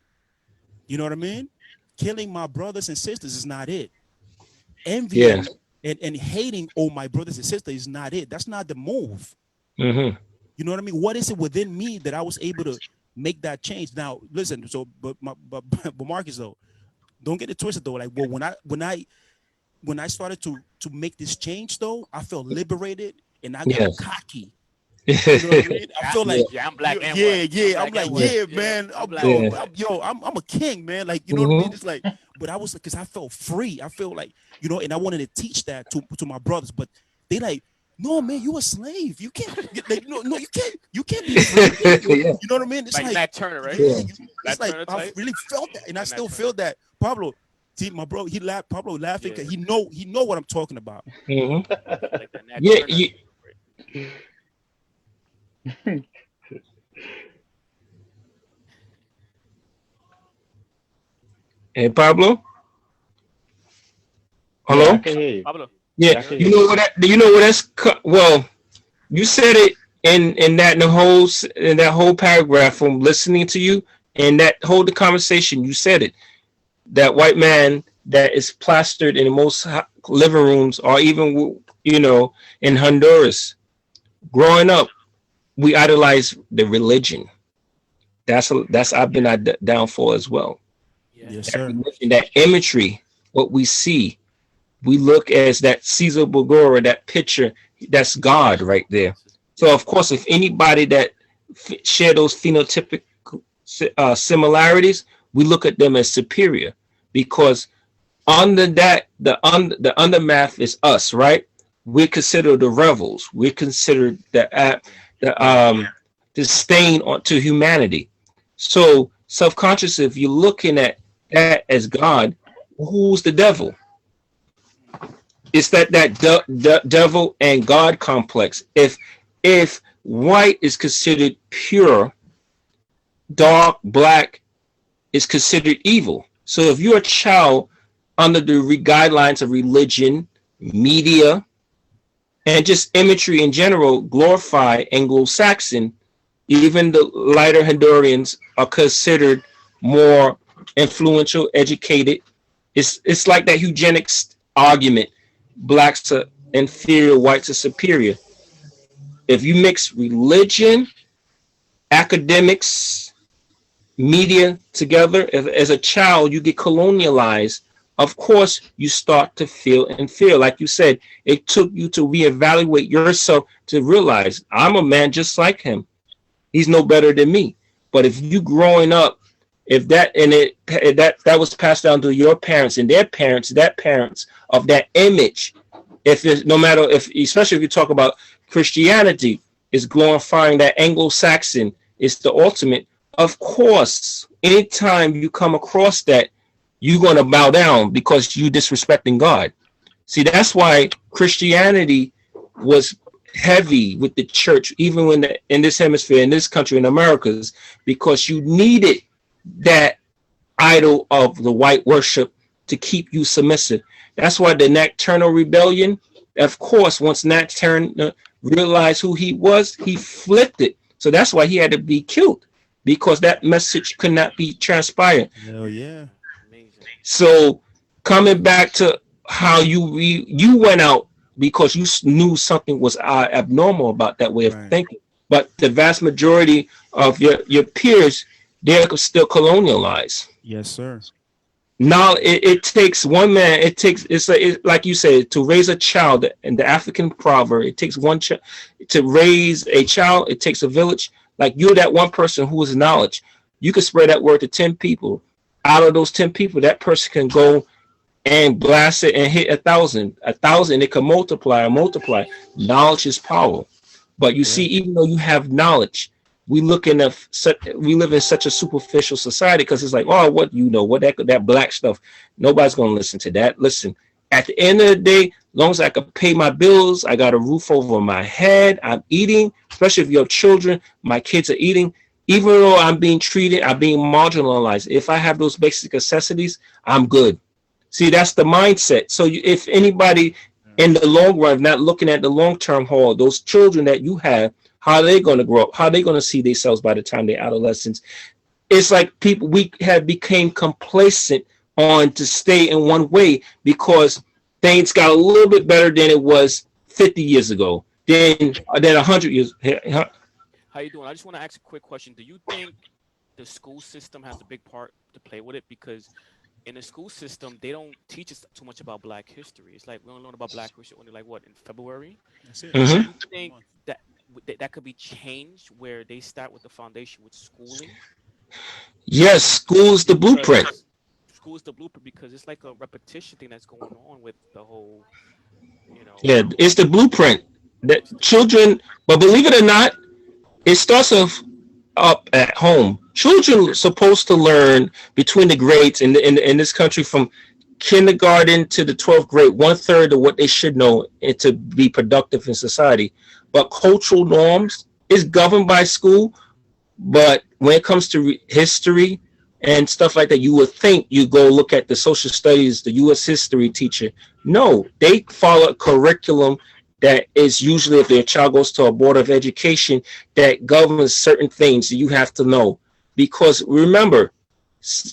You know what I mean? Killing my brothers and sisters is not it. Yes. Envying and hating all my brothers and sisters is not it. That's not the move. Hmm. You know what I mean? What is it within me that I was able to make that change? Now, listen. So, but Marcus, though, don't get it twisted though. Like, well, when I started to make this change though, I felt liberated and I got Yes. cocky. You know what I mean? I feel like, Yeah, I'm black and yeah, white. yeah. I'm black like, and white. yeah, man. I'm black Yo, and white. I'm a king, man. Like, you know what I mean? Mhm. It's like, but I was, because I felt free. I feel like, and I wanted to teach that to my brothers, but they like, no, man, you a slave. You can't, like, no, you can't be free. Yeah. You know what I mean? It's Like like, Nat Turner, right? yeah, Yeah. it's Nat like Turner I type. really felt that, and I Like Nat still Turner. feel that. Pablo, see, my bro, he laughed. Pablo laughing Yeah. because he know what I'm talking about. Mhm. Like that Nat Yeah. Turner. Hey, Pablo. Yeah, I Hello. can hear you. Pablo. Yeah. Yeah, I can You hear know you. what? You know what? Well. You said it in that whole paragraph from listening to you and that whole the conversation. You said it. That white man that is plastered in most living rooms, or even in Honduras. Growing up, we idolize the religion. That's I've been down for as well. Yeah. Yes, That sir. religion, that imagery, what we see, we look as that Caesar Borgia, that picture. That's God right there. So of course, if anybody that share those phenotypic similarities, we look at them as superior because under that, the undermath is us, right? We consider the rebels. We consider the Right. the stain onto humanity. So self-conscious, if you're looking at that as God, who's the devil? It's that devil and God complex. If white is considered pure, dark black is considered evil. So if you're a child under the guidelines of religion, media, and just imagery in general, glorify Anglo-Saxon, even the lighter Hondurans are considered more influential, educated. It's like that eugenics argument: blacks are inferior, whites are superior. If you mix religion, academics, media together, as a child, you get colonialized. Of course, you start to feel and feel. Like you said, it took you to reevaluate yourself to realize I'm a man just like him. He's no better than me. But if you growing up, if that and it that was passed down to your parents and their parents, that parents of that image, if it's no matter if especially if you talk about Christianity is glorifying that Anglo-Saxon, is the ultimate. Of course, anytime you come across that, you're going to bow down because you disrespecting God. See, that's why Christianity was heavy with the church, even when in this hemisphere, in this country, in Americas, because you needed that idol of the white worship to keep you submissive. That's why the Nocturnal Rebellion, of course, once Nat Turner realized who he was, he flipped it. So that's why he had to be killed because that message could not be transpired. Hell yeah. Amazing. So coming back to how you went out because you knew something was abnormal about that way of Right. thinking, but the vast majority of your peers, they're still colonialized. Yes, sir. Now it takes one man. Like you said, to raise a child. In the African proverb, it takes one child to raise a child. It takes a village. Like you're that one person who is knowledge. You can spread that word to 10 people. Out of those 10 people, that person can go and blast it and hit 1,000. 1,000, it can multiply and multiply. Knowledge is power. But you see, Yeah. even though you have knowledge, we live in such a superficial society because it's like, oh, what what that black stuff. Nobody's gonna listen to that. Listen, at the end of the day, as long as I can pay my bills, I got a roof over my head, I'm eating. Especially if you have children, my kids are eating. Even though I'm being marginalized. If I have those basic necessities, I'm good. See, that's the mindset. So if anybody in the long run, not looking at the long-term haul, those children that you have, how are they going to grow up? How are they going to see themselves by the time they're adolescents? It's like we have became complacent on to stay in one way because things got a little bit better than it was 50 years ago, then 100 years. How you doing? I just want to ask a quick question. Do you think the school system has a big part to play with it? Because in the school system, they don't teach us too much about Black history. It's like we don't learn about Black history only like what in February. That's it. Do Mhm. you think Month. that that could be changed where they start with the foundation with schooling. Yes, school's the blueprint. Because school is the blueprint because it's like a repetition thing that's going on with the whole, you know, Yeah, it's the blueprint that it's the children, but believe it or not, it starts off up at home. Children are supposed to learn between the grades in this country from kindergarten to the 12th grade, one third of what they should know and to be productive in society. But cultural norms is governed by school. But when it comes to history and stuff like that, you would think you go look at the social studies, the U.S. history teacher. No, they follow a curriculum that is usually, if their child goes to a board of education, that governs certain things that you have to know. Because remember,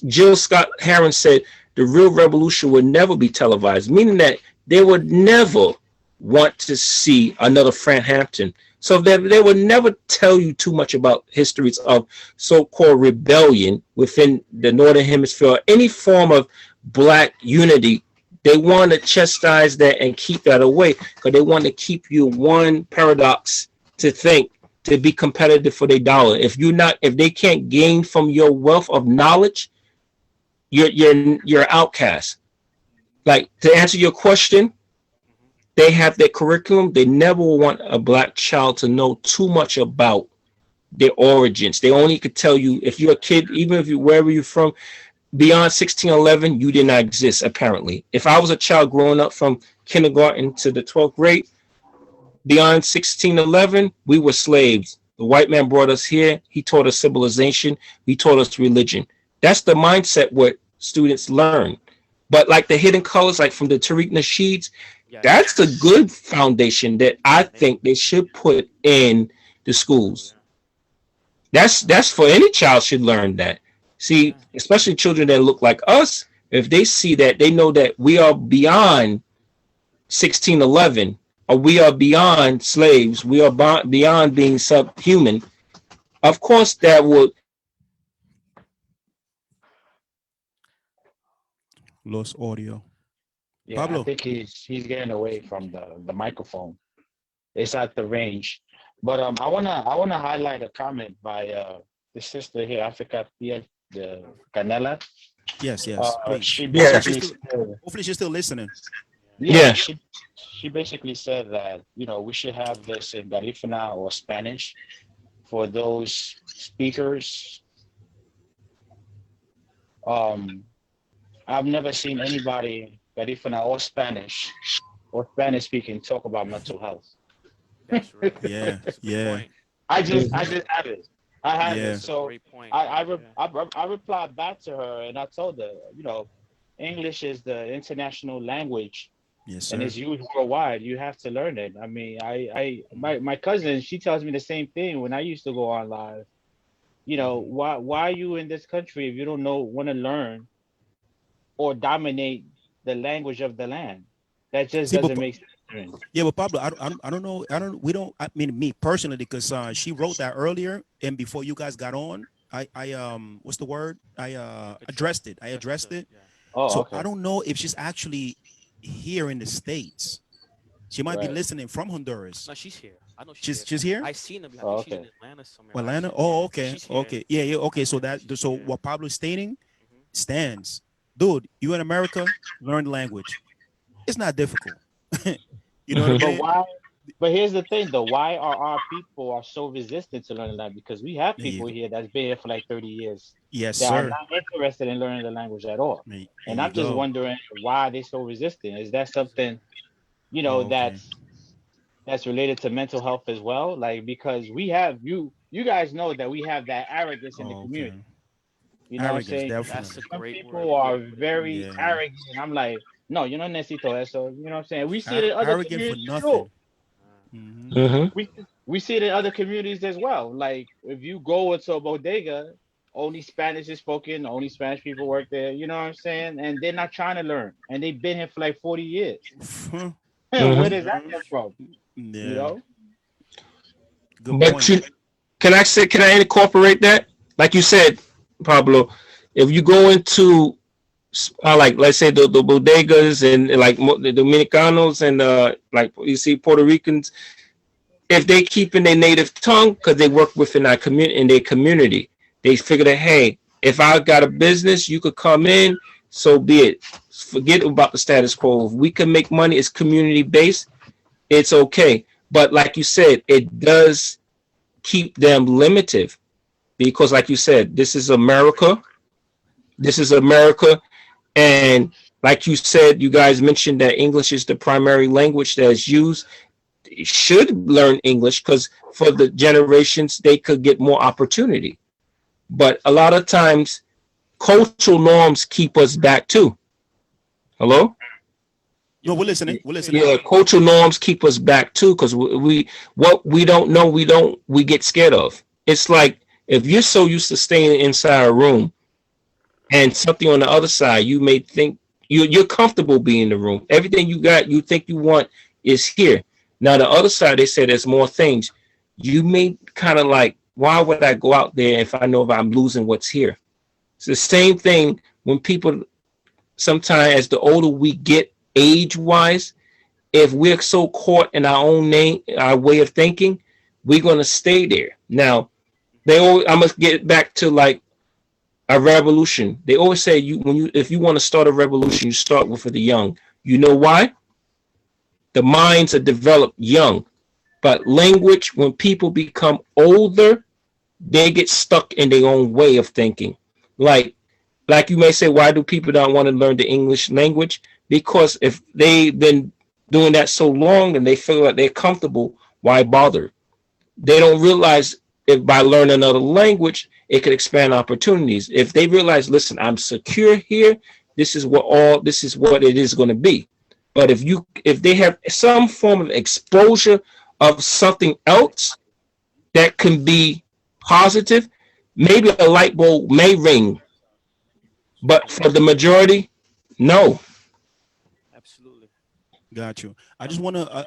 Jill Scott Heron said the real revolution would never be televised, meaning that they would never want to see another Fran Hampton. So they would never tell you too much about histories of so-called rebellion within the Northern Hemisphere, or any form of Black unity. They want to chastise that and keep that away because they want to keep you one paradox to think, to be competitive for their dollar. If they can't gain from your wealth of knowledge, you're outcast. Like, to answer your question, they have their curriculum. They never want a Black child to know too much about their origins. They only could tell you, if you're a kid, even if you wherever you're from, beyond 1611, you did not exist, apparently. If I was a child growing up from kindergarten to the 12th grade, beyond 1611, we were slaves. The white man brought us here. He taught us civilization. He taught us religion. That's the mindset what students learn. But like the hidden colors, like from the Tariq Nasheeds, yes. that's a good foundation that I think they should put in the schools. That's for any child should learn that. See, especially children that look like us, if they see that, they know that we are beyond 1611, or we are beyond slaves, we are beyond being subhuman. Of course, that would. Lost audio. Yeah, Pablo. I think he's getting away from the microphone. It's at the range. But I wanna highlight a comment by the sister here, Africa Pia, the Canela. Yes, please. She Yeah. basically Hopefully she's still listening. Yeah. she basically said that, we should have this in Garifuna or Spanish for those speakers. I've never seen anybody Garifuna or Spanish speaking talk about mental health. That's right. Yeah, That's a good yeah. point. I just have it. I have Yeah. it. So Great point. I replied back to her and I told her, English is the international language Yes, and sir. it's used worldwide. You have to learn it. I mean, my cousin, she tells me the same thing when I used to go on live. Why are you in this country if you don't want to learn or dominate the language of the land? That just See, but doesn't make sense to me. yeah, but Pablo, I don't know. We don't. I mean, me personally, because she wrote that earlier, and before you guys got on, what's the word? I addressed it. I addressed it. Yeah. Oh, So okay. I don't know if she's actually here in the States. She might be Right. listening from Honduras. No, she's here. I know she's She's here. I seen them. I Oh, think she's okay. in Atlanta somewhere. Atlanta. I've seen Oh, her. okay, She's here. okay, yeah. Okay, so She's here. what Pablo is stating Mhm. stands, dude. You in America, learn the language. It's not difficult. You know what I But mean? why? But here's the thing, though. Why are our people so resistant to learning that? Because we have There you people go. here that's been here for like 30 years Yes, that are sir. not interested in learning the language at all. There And you I'm just go. wondering why they're so resistant. Is that something, Oh, okay. that's related to mental health as well? Like, because we have you guys know that we have that arrogance in the Oh, community. okay. You know what I'm Arrogance, saying? That's definitely. a Some great people word. are Yeah. very Yeah. arrogant. And I'm like, no, you don't necesito eso. You know what I'm saying? We see it in other Arrogant for communities nothing. too. Hmm. We see it in other communities as well. Like if you go into a bodega, only Spanish is spoken, only Spanish people work there. You know what I'm saying? And they're not trying to learn, and they've been here for like 40 years. Where does that come from? You Yeah. know? Good But point. can I incorporate that? Like you said, Pablo, if you go into like let's say the bodegas and like the Dominicanos and like you see Puerto Ricans, if they keep in their native tongue because they work within our community, in their community, they figure that, hey, if I got a business, you could come in, so be it. Forget about the status quo. If we can make money, it's community based, it's okay. But like you said, it does keep them limited because, like you said, this is America. This is America. And like you said, you guys mentioned that English is the primary language that is used. They should learn English because for the generations, they could get more opportunity. But a lot of times, cultural norms keep us back too. Hello? No, we're listening. We're listening. Yeah, cultural norms keep us back too because we what we don't know, we get scared of. It's like if you're so used to staying inside a room and something on the other side, you may think you're comfortable being in the room. Everything you got, you think you want is here. Now the other side, they say there's more things. You may kind of like, why would I go out there if I know if I'm losing what's here? It's the same thing when people sometimes as the older we get age wise, if we're so caught in our own name, our way of thinking, we're gonna stay there. Now, I must get back to like a revolution. They always say if you want to start a revolution, you start with the young. You know why? The minds are developed young. But language, when people become older, they get stuck in their own way of thinking. Like you may say, why do people not want to learn the English language? Because if they've been doing that so long and they feel like they're comfortable, why bother? They don't realize if by learning another language, it could expand opportunities. If they realize, listen, I'm secure here, this is what it is going to be. But if they have some form of exposure of something else that can be positive, maybe a light bulb may ring. But for the majority, no. Absolutely. Got you. I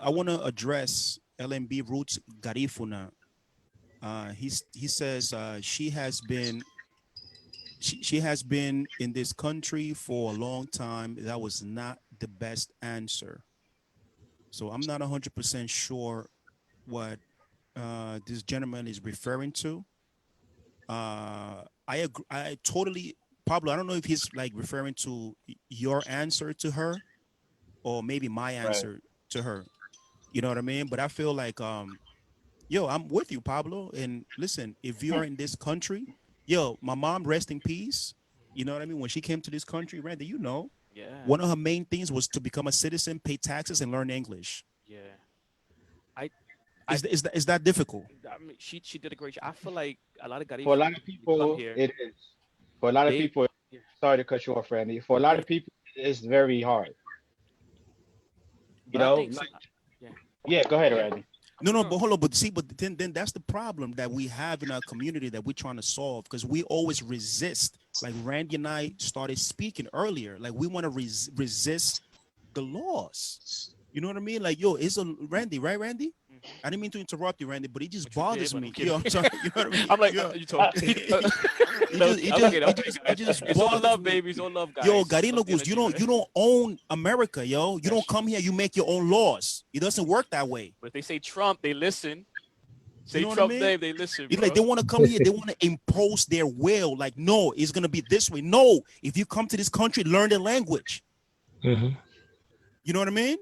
wanna address LMB Roots Garifuna. He says she has been in this country for a long time. That was not the best answer. So I'm not 100% sure what this gentleman is referring to. I agree. I totally, Pablo. I don't know if he's like referring to your answer to her or maybe my Right. answer to her. You know what I mean? But I feel like yo, I'm with you, Pablo. And listen, if you are in this country, yo, my mom, rest in peace. You know what I mean? When she came to this country, Randy, Yeah. one of her main things was to become a citizen, pay taxes, and learn English. Yeah. I Is that difficult? I mean, she did a great job. I feel like a lot of For a Garifuna lot of people come people, here. it is. For a lot of They people, yeah. sorry to cut you off, Randy. For a lot of people, it's very hard. You But I know, think like, yeah. yeah, go ahead, Yeah. Randy. No, No, no, but no. hold on. But see, but then that's the problem that we have in our community that we're trying to solve because we always resist. Like Randy and I started speaking earlier. Like we want to resist the laws. You know what I mean? Like, yo, it's a Randy, right, Randy? Hmm. I didn't mean to interrupt you, Randy, but it just But you did, bothers but I'm me. kidding. Yo, I'm sorry. You know what I mean? I'm like, Yeah. you told. No, I'm kidding. I'm kidding, It guys. just It's all bothers love, me. baby. It's all love, Yo, guys. It's love Garino Goose, energy, you man. don't own America, yo. You That's don't true. come here, you make your own laws. It doesn't work that way. But if they say Trump, they listen. You Say know what I Trump mean? name, they listen, It's like they bro. want to come here, they want to impose their will. Like, no, it's gonna be this way. No, if you come to this country, learn the language. Mm-hmm. You know what I mean?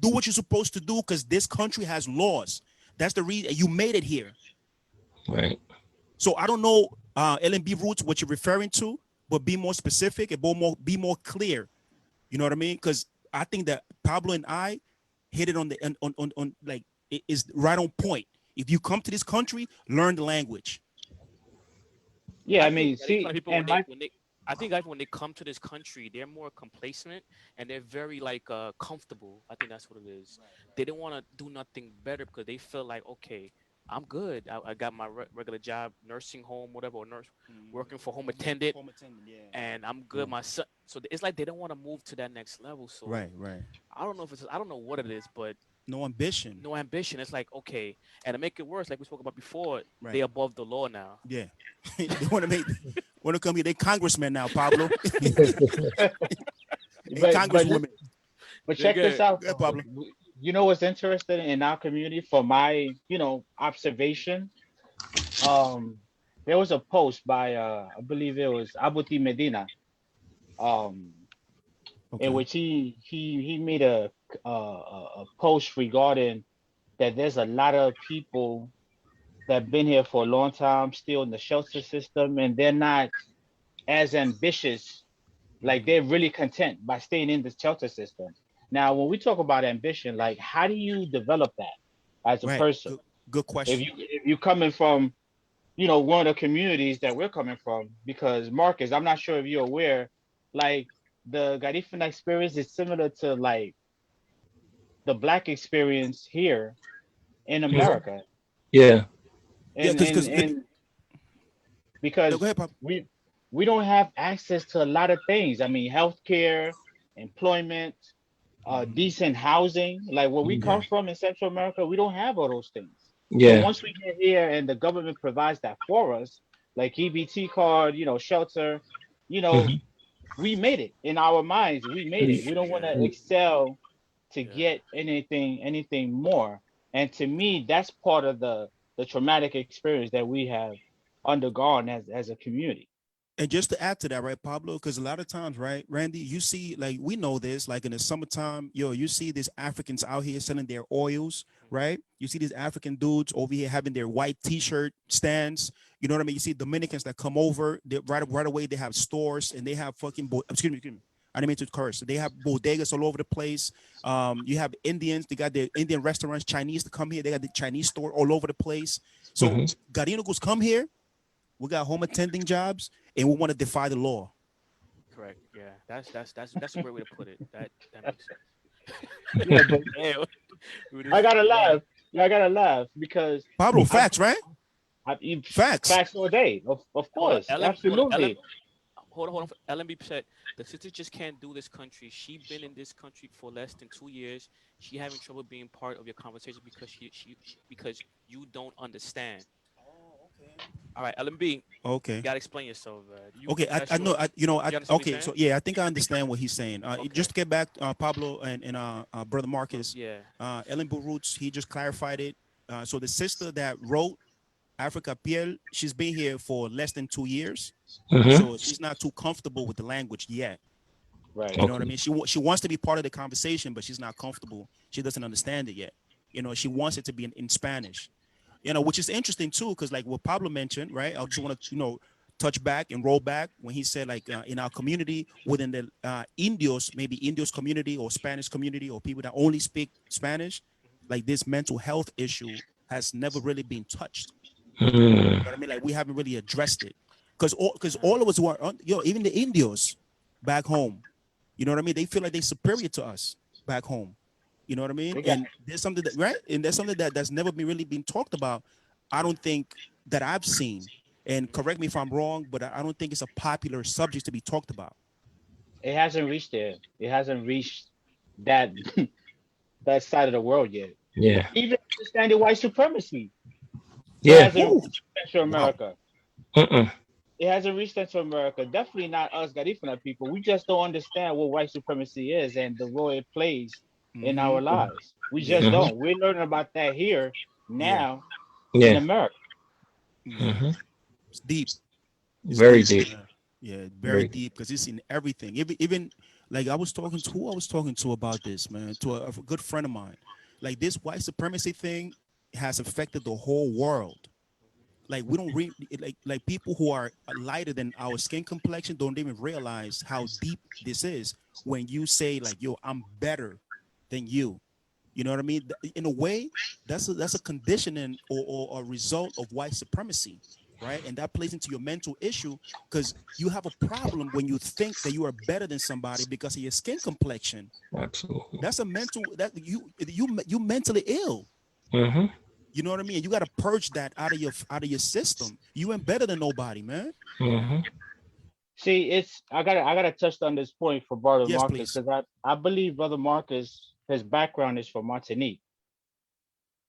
Do what you're supposed to do because this country has laws. That's the reason you made it here. Right. So I don't know, LNB Roots, what you're referring to, but be more specific and be more clear. You know what I mean? Because I think that Pablo and I hit it on the on like it is right on point. If you come to this country, learn the language. Yeah, I I think mean, that see, people and my I think guys when they come to this country, they're more complacent and they're very like comfortable. I think that's what it is. They don't want to do nothing better because they feel like, okay, I'm good. I got my regular job, nursing home, whatever, or nurse working for home attendant, Home attendant, yeah. and I'm good. Yeah. My son, so it's like they don't want to move to that next level. So Right, right. I don't know what it is, but No ambition. no ambition. It's like, okay, and to make it worse, like we spoke about before, they Right. above the law now. Yeah. They want to come here. They congressmen now, Pablo. Hey, but congresswoman. but They're check this good. out Yeah, though. Pablo. You know what's interesting in our community, for my, observation? Um, there was a post by I believe it was Abuti Medina, um, in Okay. which he made a post regarding that there's a lot of people that have been here for a long time still in the shelter system, and they're not as ambitious. Like, they're really content by staying in the shelter system. Now, when we talk about ambition, like, how do you develop that as a Right. person? Good question. If you coming from, one of the communities that we're coming from, because Marcus, I'm not sure if you're aware, like, the Garifuna experience is similar to, like, the black experience here in Mhm. America. Yeah. Yeah, And because and and no, go because ahead, Pop. we don't have access to a lot of things. I mean, healthcare, employment, decent housing. Like, where we Yeah. come from in Central America, we don't have all those things. So Yeah. once we get here and the government provides that for us, like EBT card, shelter, you know, Mhm. we made it in our minds. We made it. We don't want to Yeah. excel to Yeah. get anything more. And to me, that's part of the traumatic experience that we have undergone as a community. And just to add to that, right, Pablo, because a lot of times, right, Randy, you see, like, we know this, like in the summertime, you see these Africans out here selling their oils, right? You see these African dudes over here having their white T-shirt stands. You know what I mean? You see Dominicans that come over, they, right away, they have stores and they have fucking, excuse me. I didn't mean to curse. They have bodegas all over the place. You have Indians, they got their Indian restaurants, Chinese to come here, they got the Chinese store all over the place. So Mhm. Garinos come here, we got home attending jobs, and we want to defy the law. Correct. Yeah. That's a great way to put it. That makes sense. Yeah, but Damn. I gotta Yeah. laugh. I gotta laugh because Pablo, I've facts, right? I've eaten Facts. facts all day. Of Hold on. course, absolutely. Hold on. LMB said the sister just can't do this country. She been in this country for less than 2 years. She having trouble being part of your conversation because because you don't understand. All right, LMB, you Okay. gotta explain yourself. You Okay, that's I know. your you understand what he's Okay, saying? so yeah, I think I understand what he's saying. Okay. Just to get back, Pablo and brother Marcus, Yeah. Ellen Roots, he just clarified it. So the sister that wrote Africa Piel, she's been here for less than 2 years, Mhm. so she's not too comfortable with the language yet. Right. You know what I Okay. mean? She wants to be part of the conversation, but she's not comfortable. She doesn't understand it yet. She wants it to be in Spanish. Which is interesting too, because like what Pablo mentioned, right? I just want to touch back and roll back when he said like in our community within the Indios, maybe Indios community or Spanish community or people that only speak Spanish, like this mental health issue has never really been touched. You Mm. know what I mean? Like we haven't really addressed it because Uh, all of us who are even the Indios back home, you know what I mean? They feel like they're superior to us back home. You know what I mean? We got And there's something that right, and there's something that's never been really been talked about. I don't think that I've seen. And correct me if I'm wrong, but I don't think it's a popular subject to be talked about. it hasn't reached there. It hasn't reached that that side of the world yet. Yeah. Even understanding white supremacy, it Yeah. hasn't Woo! reached Central Wow. America. Mm-mm. It hasn't reached Central America. Definitely not us Garifuna people. We just don't understand what white supremacy is and the role it plays in Mm-hmm. our lives. We just Yeah. Mhm. don't. We're learning about that here Yeah. now in Yeah. America. Yeah. Mhm. It's deep. It's Very deep, deep. man. Yeah, very Very deep. deep because it's in everything. Even like I was talking to who I was talking to about this, man, to a good friend of mine. Like this white supremacy thing has affected the whole world. Like we don't like people who are lighter than our skin complexion don't even realize how deep this is when you say like, yo, I'm better than you. You know what I mean? In a way, that's a conditioning or a result of white supremacy, right? And that plays into your mental issue because you have a problem when you think that you are better than somebody because of your skin complexion. Absolutely. That's a mental that you mentally ill. Mhm. You know what I mean? You got to purge that out of your system. You ain't better than nobody, man. Mhm. See, I gotta touch on this point for Brother Yes, Marcus please. because I believe Brother Marcus, his background is from Martinique,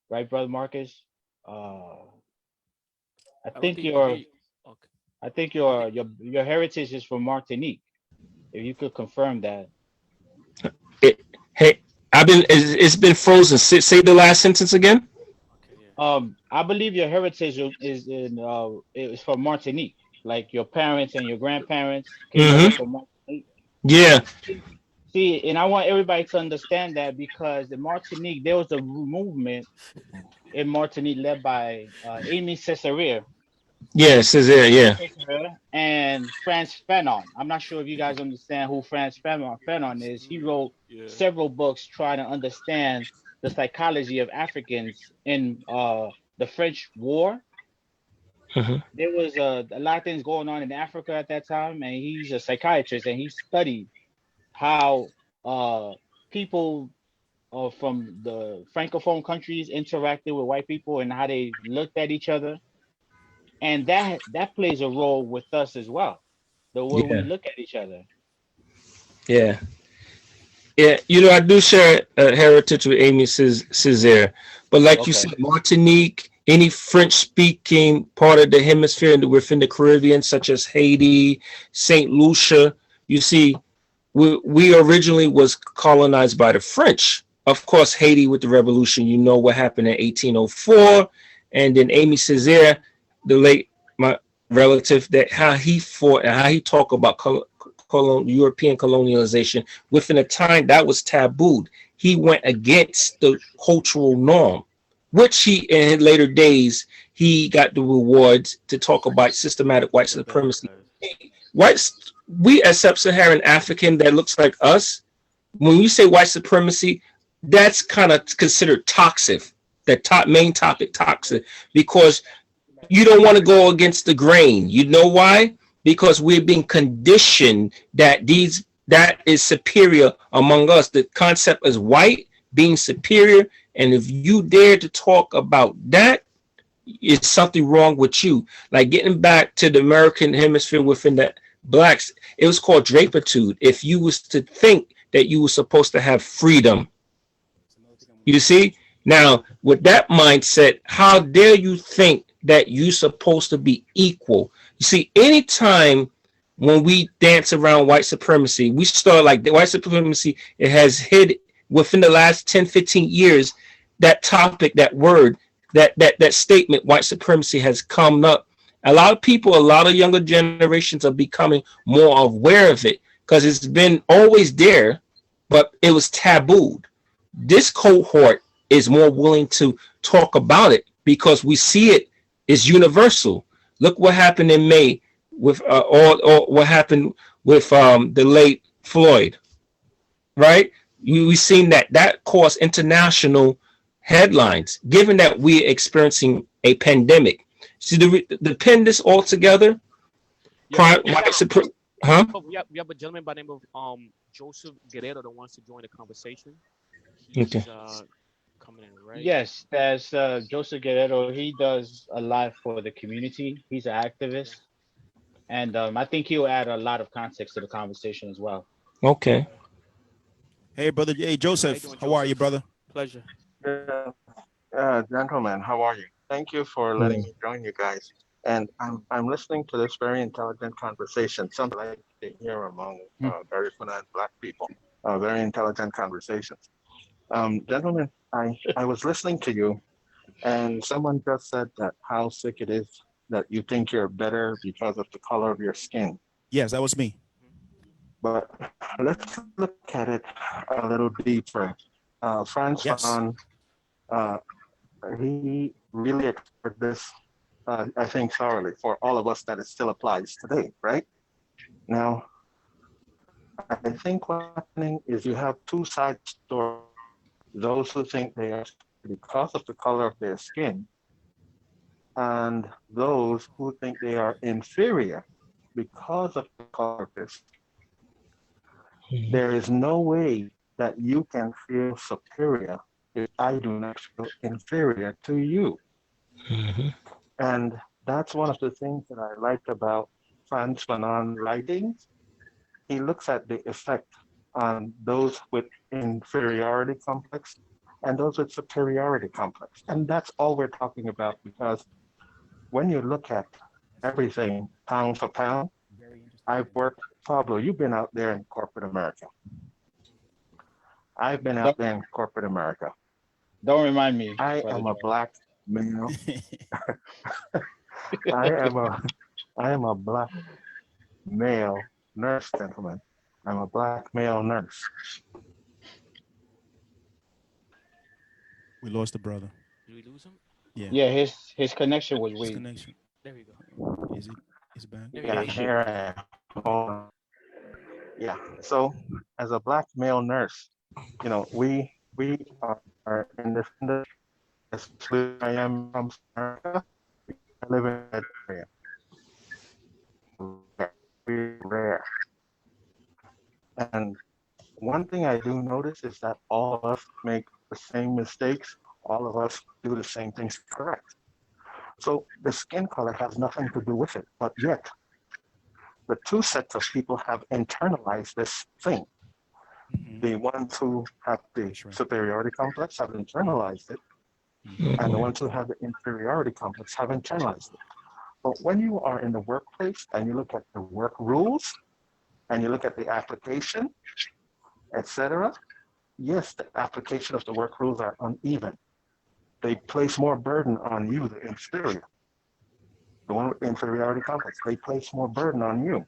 right, Brother Marcus? Uh, I I don't think think we hear your you. Okay. I think I don't think your heritage is from Martinique. If you could confirm that. It. Hey. It's been frozen. Say the last sentence again. Okay, yeah. I believe your heritage is from Martinique. Like your parents and your grandparents came over Mm-hmm. from Martinique. Yeah. See, and I want everybody to understand that because in Martinique there was a movement in Martinique led by Amy Cesarea. Yeah. It says there. Amy Yeah. Cesarea and Frantz Fanon. I'm not sure if you guys understand who Fanon is. He wrote Yeah. several books trying to understand the psychology of Africans in the French War. Mm-hmm. There was a lot of things going on in Africa at that time, and he's a psychiatrist, and he studied how people from the francophone countries interacted with white people and how they looked at each other, and that plays a role with us as well, the way we Yeah. look at each other. Yeah. Yeah. I do share a heritage with Amy Césaire, but like you Okay. said, Martinique, any French-speaking part of the hemisphere within the Caribbean, such as Haiti, Saint Lucia, you see, we originally was colonized by the French. Of course, Haiti with the revolution, what happened in 1804, and then Amy Césaire, the late my relative, that how he fought and how he talked about European colonialization within a time that was tabooed. He went against the cultural norm, which he in his later days he got the rewards to talk about systematic white The best, supremacy. guys. Whites, we as sub-Saharan African that looks like us, when we say white supremacy, that's kind of considered toxic. The main topic toxic because you don't want to go against the grain. You know why? Because we're being conditioned that is superior among us. The concept is white being superior, and if you dare to talk about that, it's something wrong with you. Like getting back to the American hemisphere within the blacks, it was called drapertude. If you was to think that you were supposed to have freedom, you see? Now, with that mindset, how dare you think that you're supposed to be equal? You see, anytime when we dance around white supremacy, we start like the white supremacy, it has hit within the last 10, 15 years, that topic, that word, that statement, white supremacy has come up. A lot of people, a lot of younger generations are becoming more aware of it because it's been always there, but it was tabooed. This cohort is more willing to talk about it because we see it is universal. Look what happened in May with all what happened with the late Floyd, right? We seen that caused international headlines, given that we're experiencing a pandemic. See, the pin this all together, Yeah, crime, white supremacy, huh? we have a gentleman by the name of Joseph Guerrero that wants to join the conversation. Okay. He's coming in right. Yes, that's Joseph Guerrero. He does a lot for the community. He's an Okay. activist, and I think he'll add a lot of context to the conversation as well. Okay. Hey, brother. Hey, How you Joseph. doing, How are you, Joseph? brother? Pleasure. Yeah, gentlemen, how are you? Thank you for letting me join you guys. And I'm listening to this very intelligent conversation, something I like to hear among Hmm. Garifuna and Black people. Very intelligent conversations. Gentlemen, I was listening to you, and someone just said that how sick it is that you think you're better because of the color of your skin. Yes, that was me. But let's look at it a little deeper. Franz Yes. Fanon, uh, he really explored this, I think, thoroughly for all of us that it still applies today, right? Now, I think what's happening is you have two sides to the story. Those who think they are because of the color of their skin, and those who think they are inferior because of the color of their skin. Mhm. There is no way that you can feel superior if I do not feel inferior to you. Mhm. And that's one of the things that I like about Frantz Fanon's writings. He looks at the effect on those with inferiority complex and those with superiority complex. And that's all we're talking about because when you look at everything pound for pound, I've worked, Pablo, you've been out there in corporate America. I've been out there in corporate America. Don't remind me, I brother am a Joe. black male. I am a I am a black male nurse, gentlemen. I'm a black male nurse. We lost the brother. Did we lose him? Yeah. Yeah, his connection was His weak. connection. There we go. Is it? Is it back? There we Yeah, go. Yeah, he should. here I am. Hold on. Yeah. So as a black male nurse, we are in this industry, especially where I am from America. I live in that area. Very rare. And one thing I do notice is that all of us make the same mistakes. All of us do the same things correct. So the skin color has nothing to do with it. But yet, the two sets of people have internalized this thing. Mhm. The ones who have the That's right. superiority complex have internalized it, Mhm. and the ones who have the inferiority complex have internalized it. But when you are in the workplace and you look at the work rules and you look at the application, etc., yes, the application of the work rules are uneven. They place more burden on you, the inferior, the one with the inferiority complex. They place more burden on you.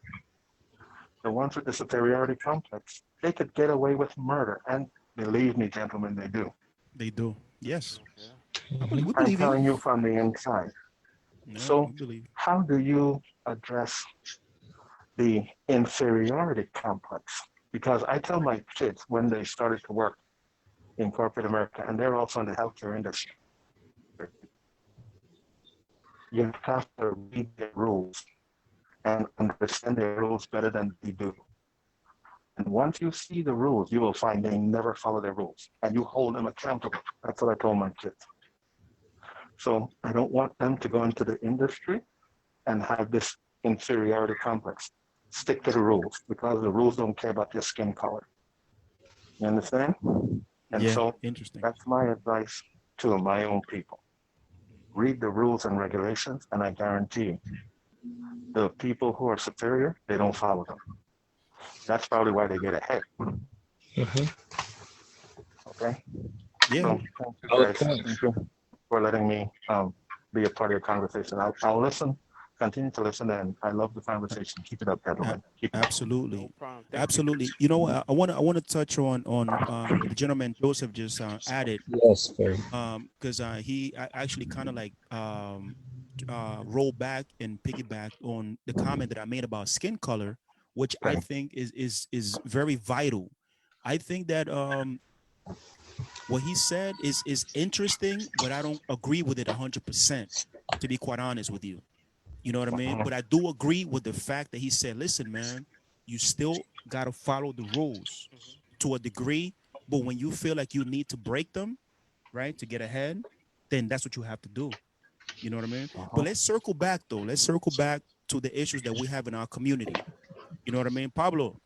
The ones with the superiority complex, they could get away with murder. And believe me, gentlemen, they do. They do. Yes. Yeah. We I'm believe you. telling you from the inside. No, So, we believe. how do you address the inferiority complex? Because I tell my kids when they started to work in corporate America, and they're also in the healthcare industry, you have to read the rules and understand the rules better than they do. And once you see the rules, you will find they never follow their rules, and you hold them accountable. That's what I told my kids. So I don't want them to go into the industry and have this inferiority complex. Stick to the rules because the rules don't care about your skin color. You understand? And Yeah. so Interesting. that's my advice to my own people. Read the rules and regulations, and I guarantee you, the people who are superior, they don't follow them. That's probably why they get ahead. Okay? Yeah. So thank you Other guys. points. Thank you for letting me be a part of your conversation. I'll listen, continue to listen, and I love the conversation. Keep it up, gentlemen. Keep it up. No Absolutely. problem. Thank you. Absolutely. You know, I want to touch on what the gentleman Joseph just added, Yes, very. because he actually kind of like rolled back and piggybacked on the comment that I made about skin color, which I Okay. think is very vital. I think that what he said is interesting, but I don't agree with it 100%. To be quite honest with you, you know what I mean. But I do agree with the fact that he said, "Listen, man, you still gotta follow the rules Hmm. to a degree, but when you feel like you need to break them, right, to get ahead, then that's what you have to do." You know what I mean? But let's circle back though. Let's circle back to the issues that we have in our community. You know what I mean, Pablo?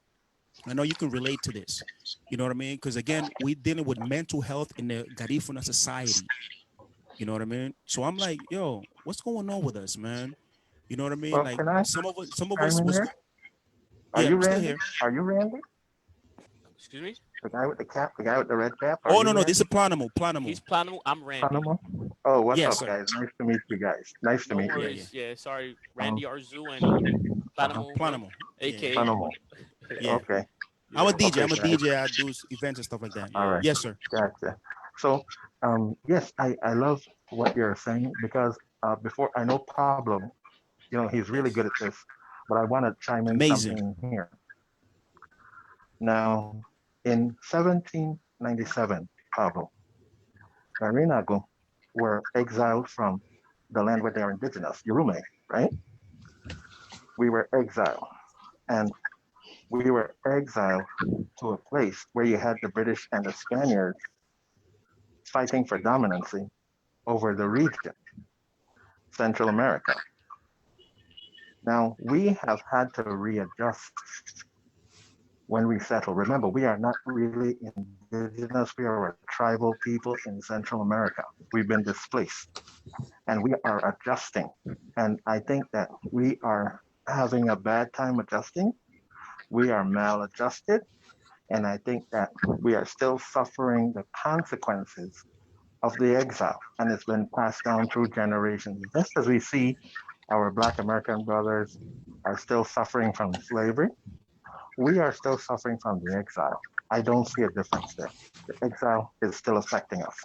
I know you can relate to this. You know what I mean? Because again, we're dealing with mental health in the Garifuna society. You know what I mean? So I'm like, yo, what's going on with us, man? You know what I mean? Well, Like can I some of chime us in was, here? Are yeah, you I'm still Randy? here. Are you Randy? Excuse me. The guy with the cap, the guy with the red cap. Are Oh you no, no, this Randy? is Planamo, He's Planamo. Planamo. I'm Randy. Panama? Oh, what's Yes, up, sir. guys? Nice to meet you guys. Nice to No meet you. Yeah, yeah. worries. Yeah. Sorry, Um, Randy Arzu and Planamo, Planamo. Yeah, yeah. aka. Panama. Yeah. Okay. I'm a Yeah. DJ. Okay, I'm a guys. DJ. I do events and stuff like that. All Yeah. right. Yes, sir. Gotcha. So, yes, I love what you're saying because before I know Pablo, he's really good Yes. at this, but I want to chime in Amazing. something here. Now, in 1797, Pablo, Marinago were exiled from the land where they're indigenous, Yurume, right? We were exiled. And we were exiled to a place where you had the British and the Spaniards fighting for dominancy over the region, Central America. Now, we have had to readjust when we settle. Remember, we are not really indigenous, we are a tribal people in Central America. We've been displaced and we are adjusting. And I think that we are having a bad time adjusting. We are maladjusted And I think that we are still suffering the consequences of the exile, and it's been passed down through generations. Just as we see our Black American brothers are still suffering from slavery, we are still suffering from the exile. I don't see a difference there. The exile is still affecting us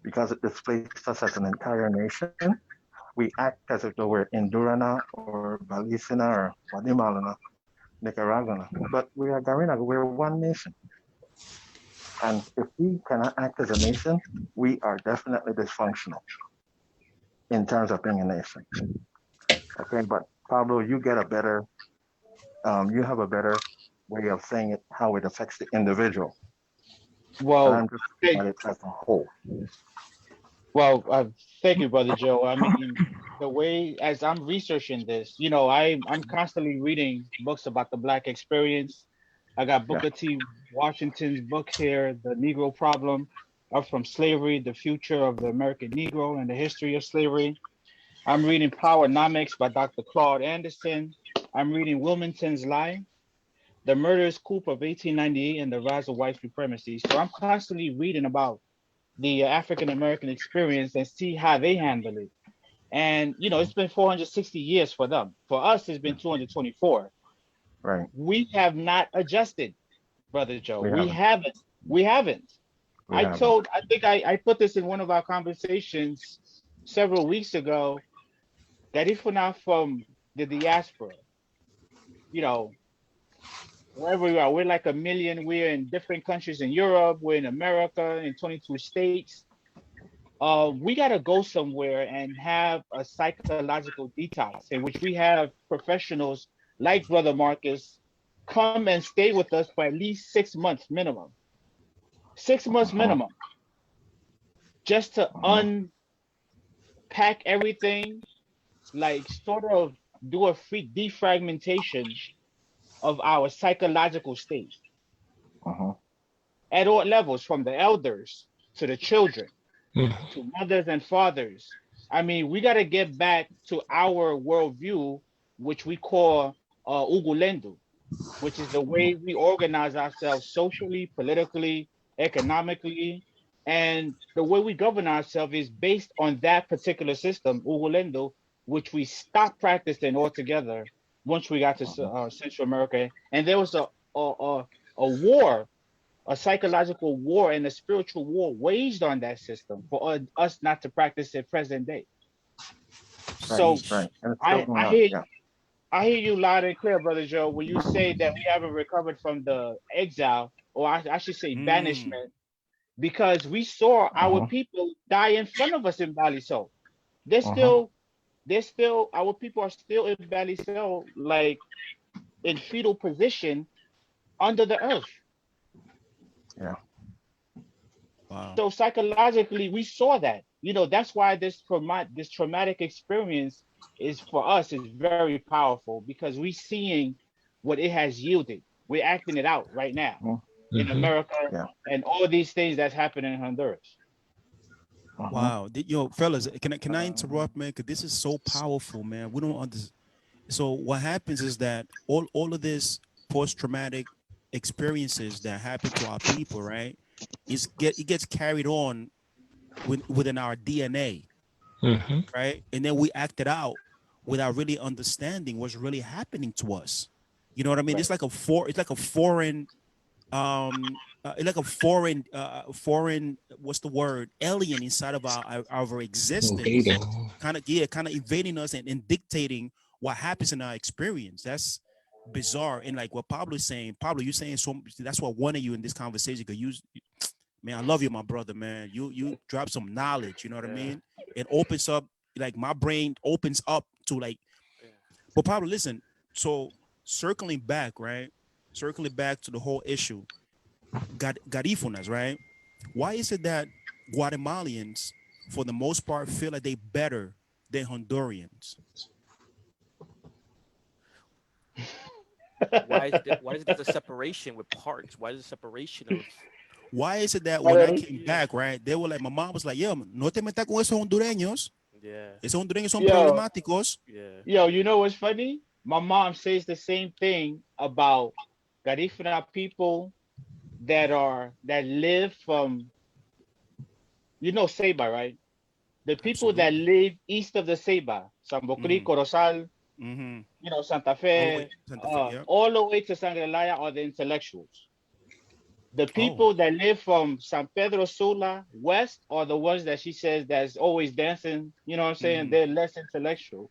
because it displaced us as an entire nation. We act as if though we're Indurana or Balisina or Guatemala, Nicaragua, but we are Garina, we're one nation. And if we cannot act as a nation, we are definitely dysfunctional in terms of being a nation. Okay, but Pablo, you have a better way of saying it, how it affects the individual. But Well, I'm just looking at it as a whole. well, thank you, Brother Joe. I mean, the way as I'm researching this, I'm constantly reading books about the Black experience. I got Yeah. Booker T. Washington's book here, The Negro Problem, Up from Slavery, The Future of the American Negro and the History of Slavery. I'm reading Powernomics by Dr. Claude Anderson. I'm reading Wilmington's Lie, The Murderous Coup of 1898 and the Rise of White Supremacy. So I'm constantly reading about the African American experience and see how they handle it. And it's been 460 years for them. For us, it's been 224. Right. We have not adjusted, Brother Joe. We We haven't. haven't. We haven't. We haven't. I think I put this in one of our conversations several weeks ago. Garifuna from the diaspora, you know, wherever we are, we're like a million. We're in different countries in Europe. We're in America, in 22 states. We got to go somewhere and have a psychological detox in which we have professionals like Brother Marcus come and stay with us for at least 6 months minimum. 6 months Uh-huh. minimum, just to Uh-huh. unpack everything, like sort of do a free defragmentation of our psychological state Uh-huh. at all levels, from the elders to the children Mhm. to mothers and fathers. I mean, we got to get back to our worldview, which we call Ugulendu, which is the way we organize ourselves socially, politically, economically, and the way we govern ourselves is based on that particular system, Ugulendo, which we stopped practicing altogether once we got to Uh-huh. Central America. And there was a war, a psychological war and a spiritual war waged on that system for us not to practice it present day. Right. So Sheesh. Right. And it's still I, going I on. hear Yeah. I hear you loud and clear, Brother Joe, when you say that we haven't recovered from the exile, or I should say Mm. banishment, because we saw our Uh-huh. people die in front of us in Balisol. Uh-huh. Our people are still in Balisol, like in fetal position under the earth. Yeah. Wow. So psychologically, we saw that. That's why this traumatic experience is for us is very powerful because we're seeing what it has yielded. We're acting it out right now Uh-huh. in Mhm. America Yeah. and all these things that's happening in Honduras. Uh-huh. Wow. Yo, fellas, can I interrupt, man? Because this is so powerful, man. We don't understand. So what happens is that all of this post-traumatic experiences that happen to our people, right? It gets carried on within our DNA, Mhm. right? And then we act it out without really understanding what's really happening to us. You know what I mean? Right. It's like a foreign like a foreign what's the word, alien inside of our existence, Dating. kind of invading us and dictating what happens in our experience. That's bizarre. And like what Pablo is saying, Pablo, you're saying, so that's what one of you in this conversation could use. Man, I love you, my brother, man. You drop some knowledge, you know what I Yeah. mean? It opens up, like my brain opens up to like. Yeah. But Pablo, listen, so circling back, right, circling back to the whole issue, Garifunas, right? Why is it that Guatemalans, for the most part, feel like they better than Hondurans? Why is it there's a separation with parts? Why is a separation of Why is it that when I came back, right, they were like, my mom was like, yo, no te metas con esos hondureños. yeah, Esos hondureños son Yo, problemáticos. yeah, yo, you know what's funny? My mom says the same thing about Garifuna people that live from, you know, Ceiba, right? The people that Absolutely. live east of the Ceiba, Sambocri, Mm-hmm. Corozal, Mm-hmm. you know, Santa All the way Fe, to Santa Fe. Yeah. all the way to Sangre Laya are the intellectuals. The Oh. people that live from San Pedro Sula west are the ones that she says that's always dancing. You know what I'm saying? Mm-hmm. They're less intellectual.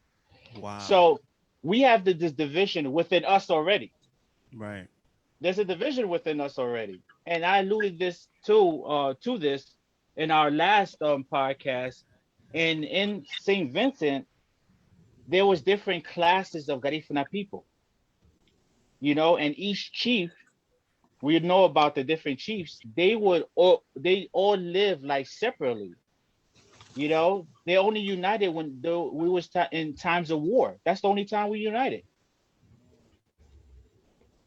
Wow. So we have this division within us already. Right. There's a division within us already, and I alluded this to this in our last podcast. In Saint Vincent, there was different classes of Garifuna people, you know, and each chief, we know about the different chiefs. They all live like separately, you know. They only united when we was in times of war. That's the only time we united.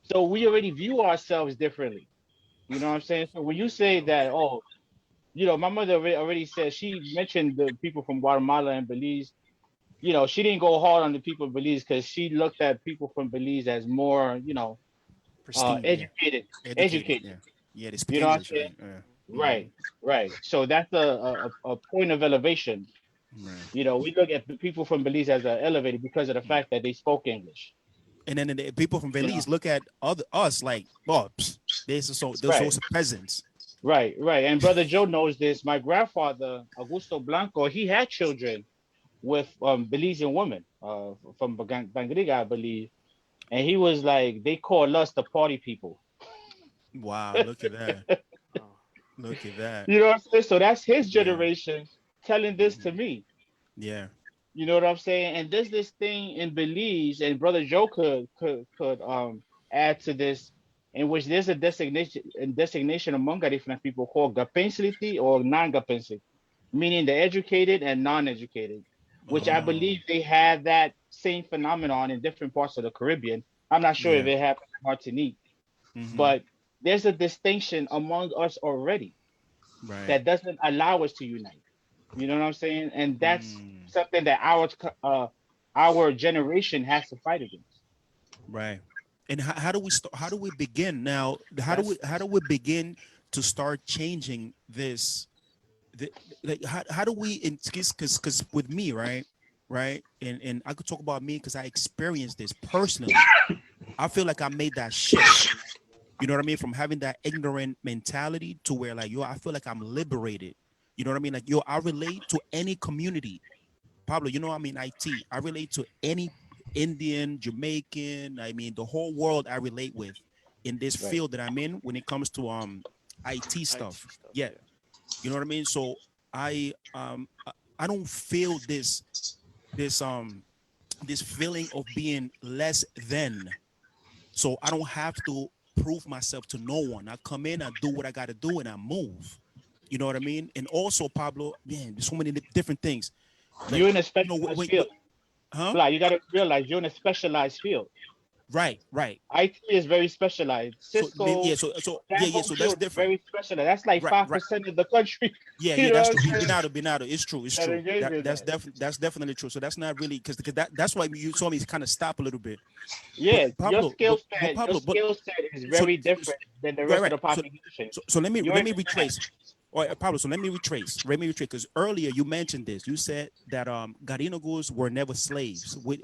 So we already view ourselves differently. You know what I'm saying? So when you say that, oh, you know, my mother already said, she mentioned the people from Guatemala and Belize. You know, she didn't go hard on the people of Belize because she looked at people from Belize as more, you know, Pristine. Yeah. educated, Educated. educated. Yeah. Yeah. They speak You know what I'm English, saying? right? Yeah. Mm-hmm. Right, right. So that's a point of elevation. Right. You know, we look at the people from Belize as elevated because of the Mm. fact that they spoke English. And then the people from You know, Belize look at us like, oh, they're so right, peasants. right, right. And Brother Joe knows this. My grandfather, Augusto Blanco, he had children with Belizean women from Bangriga, I believe. And he was like, they call us the party people. Wow. Look at that. Oh, Look at that. You know what I'm saying? So that's his Yeah. generation telling this to Hmm. me. Yeah. You know what I'm saying? And there's this thing in Belize, and Brother Joe could add to this, in which there's a designation among Garifuna people called Gapensility or non-Gapensility, meaning the educated and non-educated, which I Oh. believe they have that same phenomenon in different parts of the Caribbean. I'm not sure if Yeah. it happens in Martinique, Hmm. but there's a distinction among us already Right. that doesn't allow us to unite. You know what I'm saying? And that's Mm. something that our generation has to fight against. Right. And how do we start? How do we begin now? that's How do we begin to start changing this? The, like how do we in because with me, right, and I could talk about me because I experienced this personally. I feel like I made that shift. You know what I mean? From having that ignorant mentality to where like, yo, I feel like I'm liberated. You know what I mean? Like, yo, I relate to any community. Pablo, you know, I mean, I relate to any Indian, Jamaican, I mean, the whole world I relate with in this Right. field that I'm in when it comes to IT IT stuff. stuff. Yeah. Yeah. You know what I mean? So I don't feel this this feeling of being less than. So I don't have to prove myself to no one. I come in, I do what I got to do, and I move. You know what I mean? And also, Pablo, man, there's so many different things. Like, You're in a you know, specialized field. huh? Fly, you got to realize you're in a specialized field. Right, right. IT is very specialized. So Cisco, yeah, yeah, Stanford so that's Field is different. very specialized. That's like Right, five right. percent of the country. Yeah, You yeah, know that's what true. I'm saying? Binado. It's true. It's That true. engage in that. That's definitely true. So that's not really because that's why you saw me kind of stop a little bit. But Yeah, your Pablo, skill but set, your Pablo, but skill set is so very different than the right, rest of right. the population. So You're let in me the lab. retrace. All right, Pablo. So let me retrace. Let me retrace because earlier you mentioned this. You said that Garinogos were never slaves. With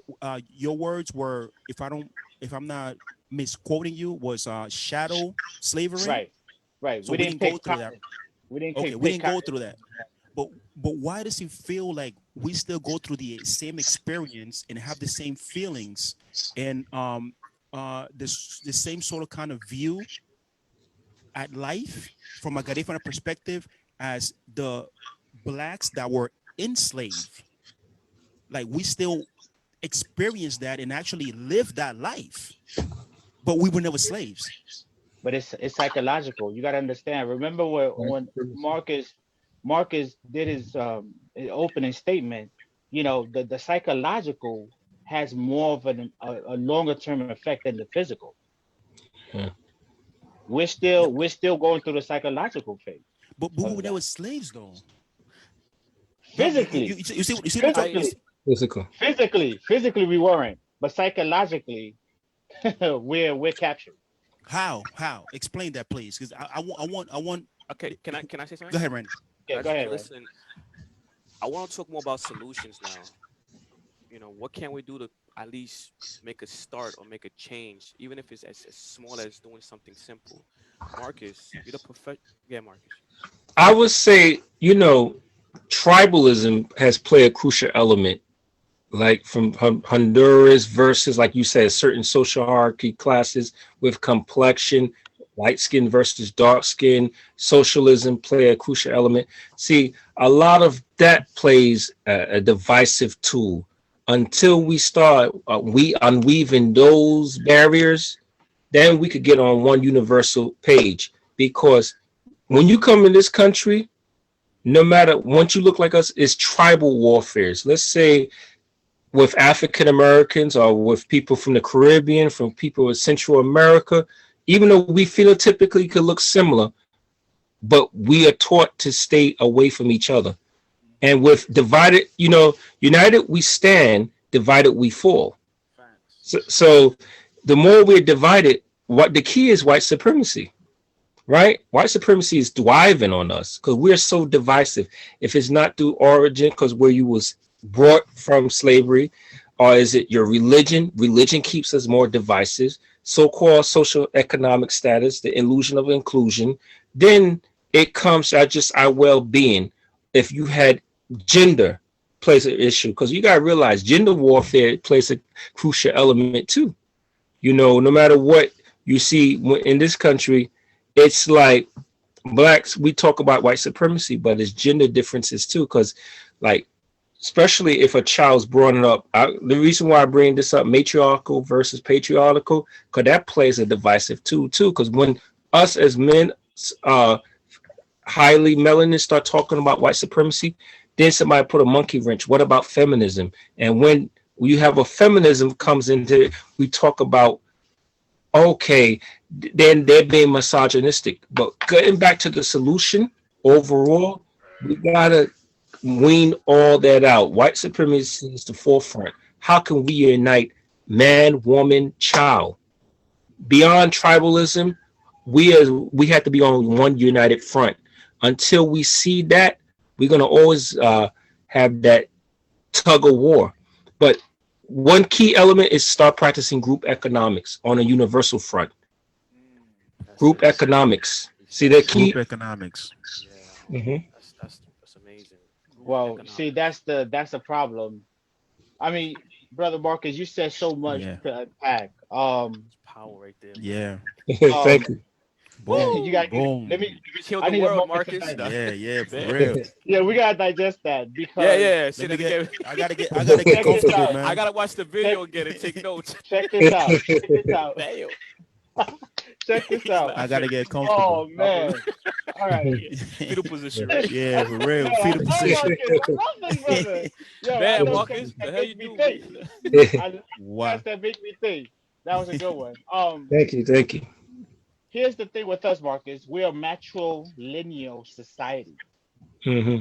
your words were, if I'm not misquoting you, was shadow slavery. Right, right. So We we didn't didn't go pick through that. cotton. We didn't Okay, we pick didn't go cotton. through that. But why does it feel like we still go through the same experience and have the same feelings and this the same sort of kind of view at life from a Garifuna perspective as the blacks that were enslaved? Like we still experience that and actually live that life, but we were never slaves. But it's psychological. You got to understand. Remember when Marcus did his opening statement. You know, the psychological has more of a longer term effect than the physical. Yeah. Yeah, We're still going through the psychological phase but we of were that. never slaves though. Physically, You see what I'm talking? physically, Physical. physically we weren't, but psychologically we're captured. How? Explain that, please, because I want. Okay, can I say something? Go ahead, Randy. Yeah, go ahead, Ray. Listen, I want to talk more about solutions now. What can we do to at least make a start or make a change, even if it's as small as doing something simple? Marcus, you're the Yeah, Marcus. I would say, tribalism has played a crucial element, like from Honduras versus, like you said, certain social hierarchy classes with complexion, light skin versus dark skin, socialism play a crucial element. See, a lot of that plays a divisive tool. Until we start we unweaving those barriers, then we could get on one universal page. Because when you come in this country, no matter once you look like us, it's tribal warfares. Let's say with African Americans or with people from the Caribbean, from people in Central America, even though we phenotypically could look similar, but we are taught to stay away from each other. And with divided, united we stand, divided we fall. So the more we're divided, what the key is white supremacy, right? White supremacy is thriving on us because we're so divisive. If it's not through origin, because where you was brought from slavery, or is it your religion? Religion keeps us more divisive. So-called social economic status, the illusion of inclusion. Then it comes to just our well-being. If you had gender plays an issue, because you got to realize gender warfare plays a crucial element too. No matter what you see in this country, it's like blacks, we talk about white supremacy, but it's gender differences too, because like, especially if a child's brought up, the reason why I bring this up, matriarchal versus patriarchal, because that plays a divisive tool too, because when us as men, highly melanin, start talking about white supremacy, then somebody put a monkey wrench. What about feminism? And when you have a feminism comes into it, we talk about, okay, then they're being misogynistic. But getting back to the solution overall, we gotta wean all that out. White supremacy is the forefront. How can we unite man, woman, child? Beyond tribalism, we have to be on one united front. Until we see that, we're gonna always have that tug of war. But one key element is start practicing group economics on a universal front. Group economics. See that key? Group economics. Yeah, Mhm. that's amazing. Well, see, that's the problem. I mean, brother Marcus, you said so much Yeah. to unpack. It's power right there. Yeah. Thank you. Boom. You got Boom. let me. You killed I the need a world, moment to Marcus. digest. Yeah, for Man. real. Yeah, we gotta digest that because Yeah. Say Let me that again. get. I gotta get Check this comfortable, out. man. I gotta watch the video again and take notes. check this out. Check this out. Damn. Check this He's out. I gotta laughing. get comfortable. Oh man. All right. Fetal position, right? Yeah, for real. Yo, Fetal I position. love this brother. Yo, I Man, love Marcus, that the hell you make me do? think. I love Wow. that make me think. That was a good one. Thank you. Here's the thing with us, Marcus. We're a matrilineal society. Hmm.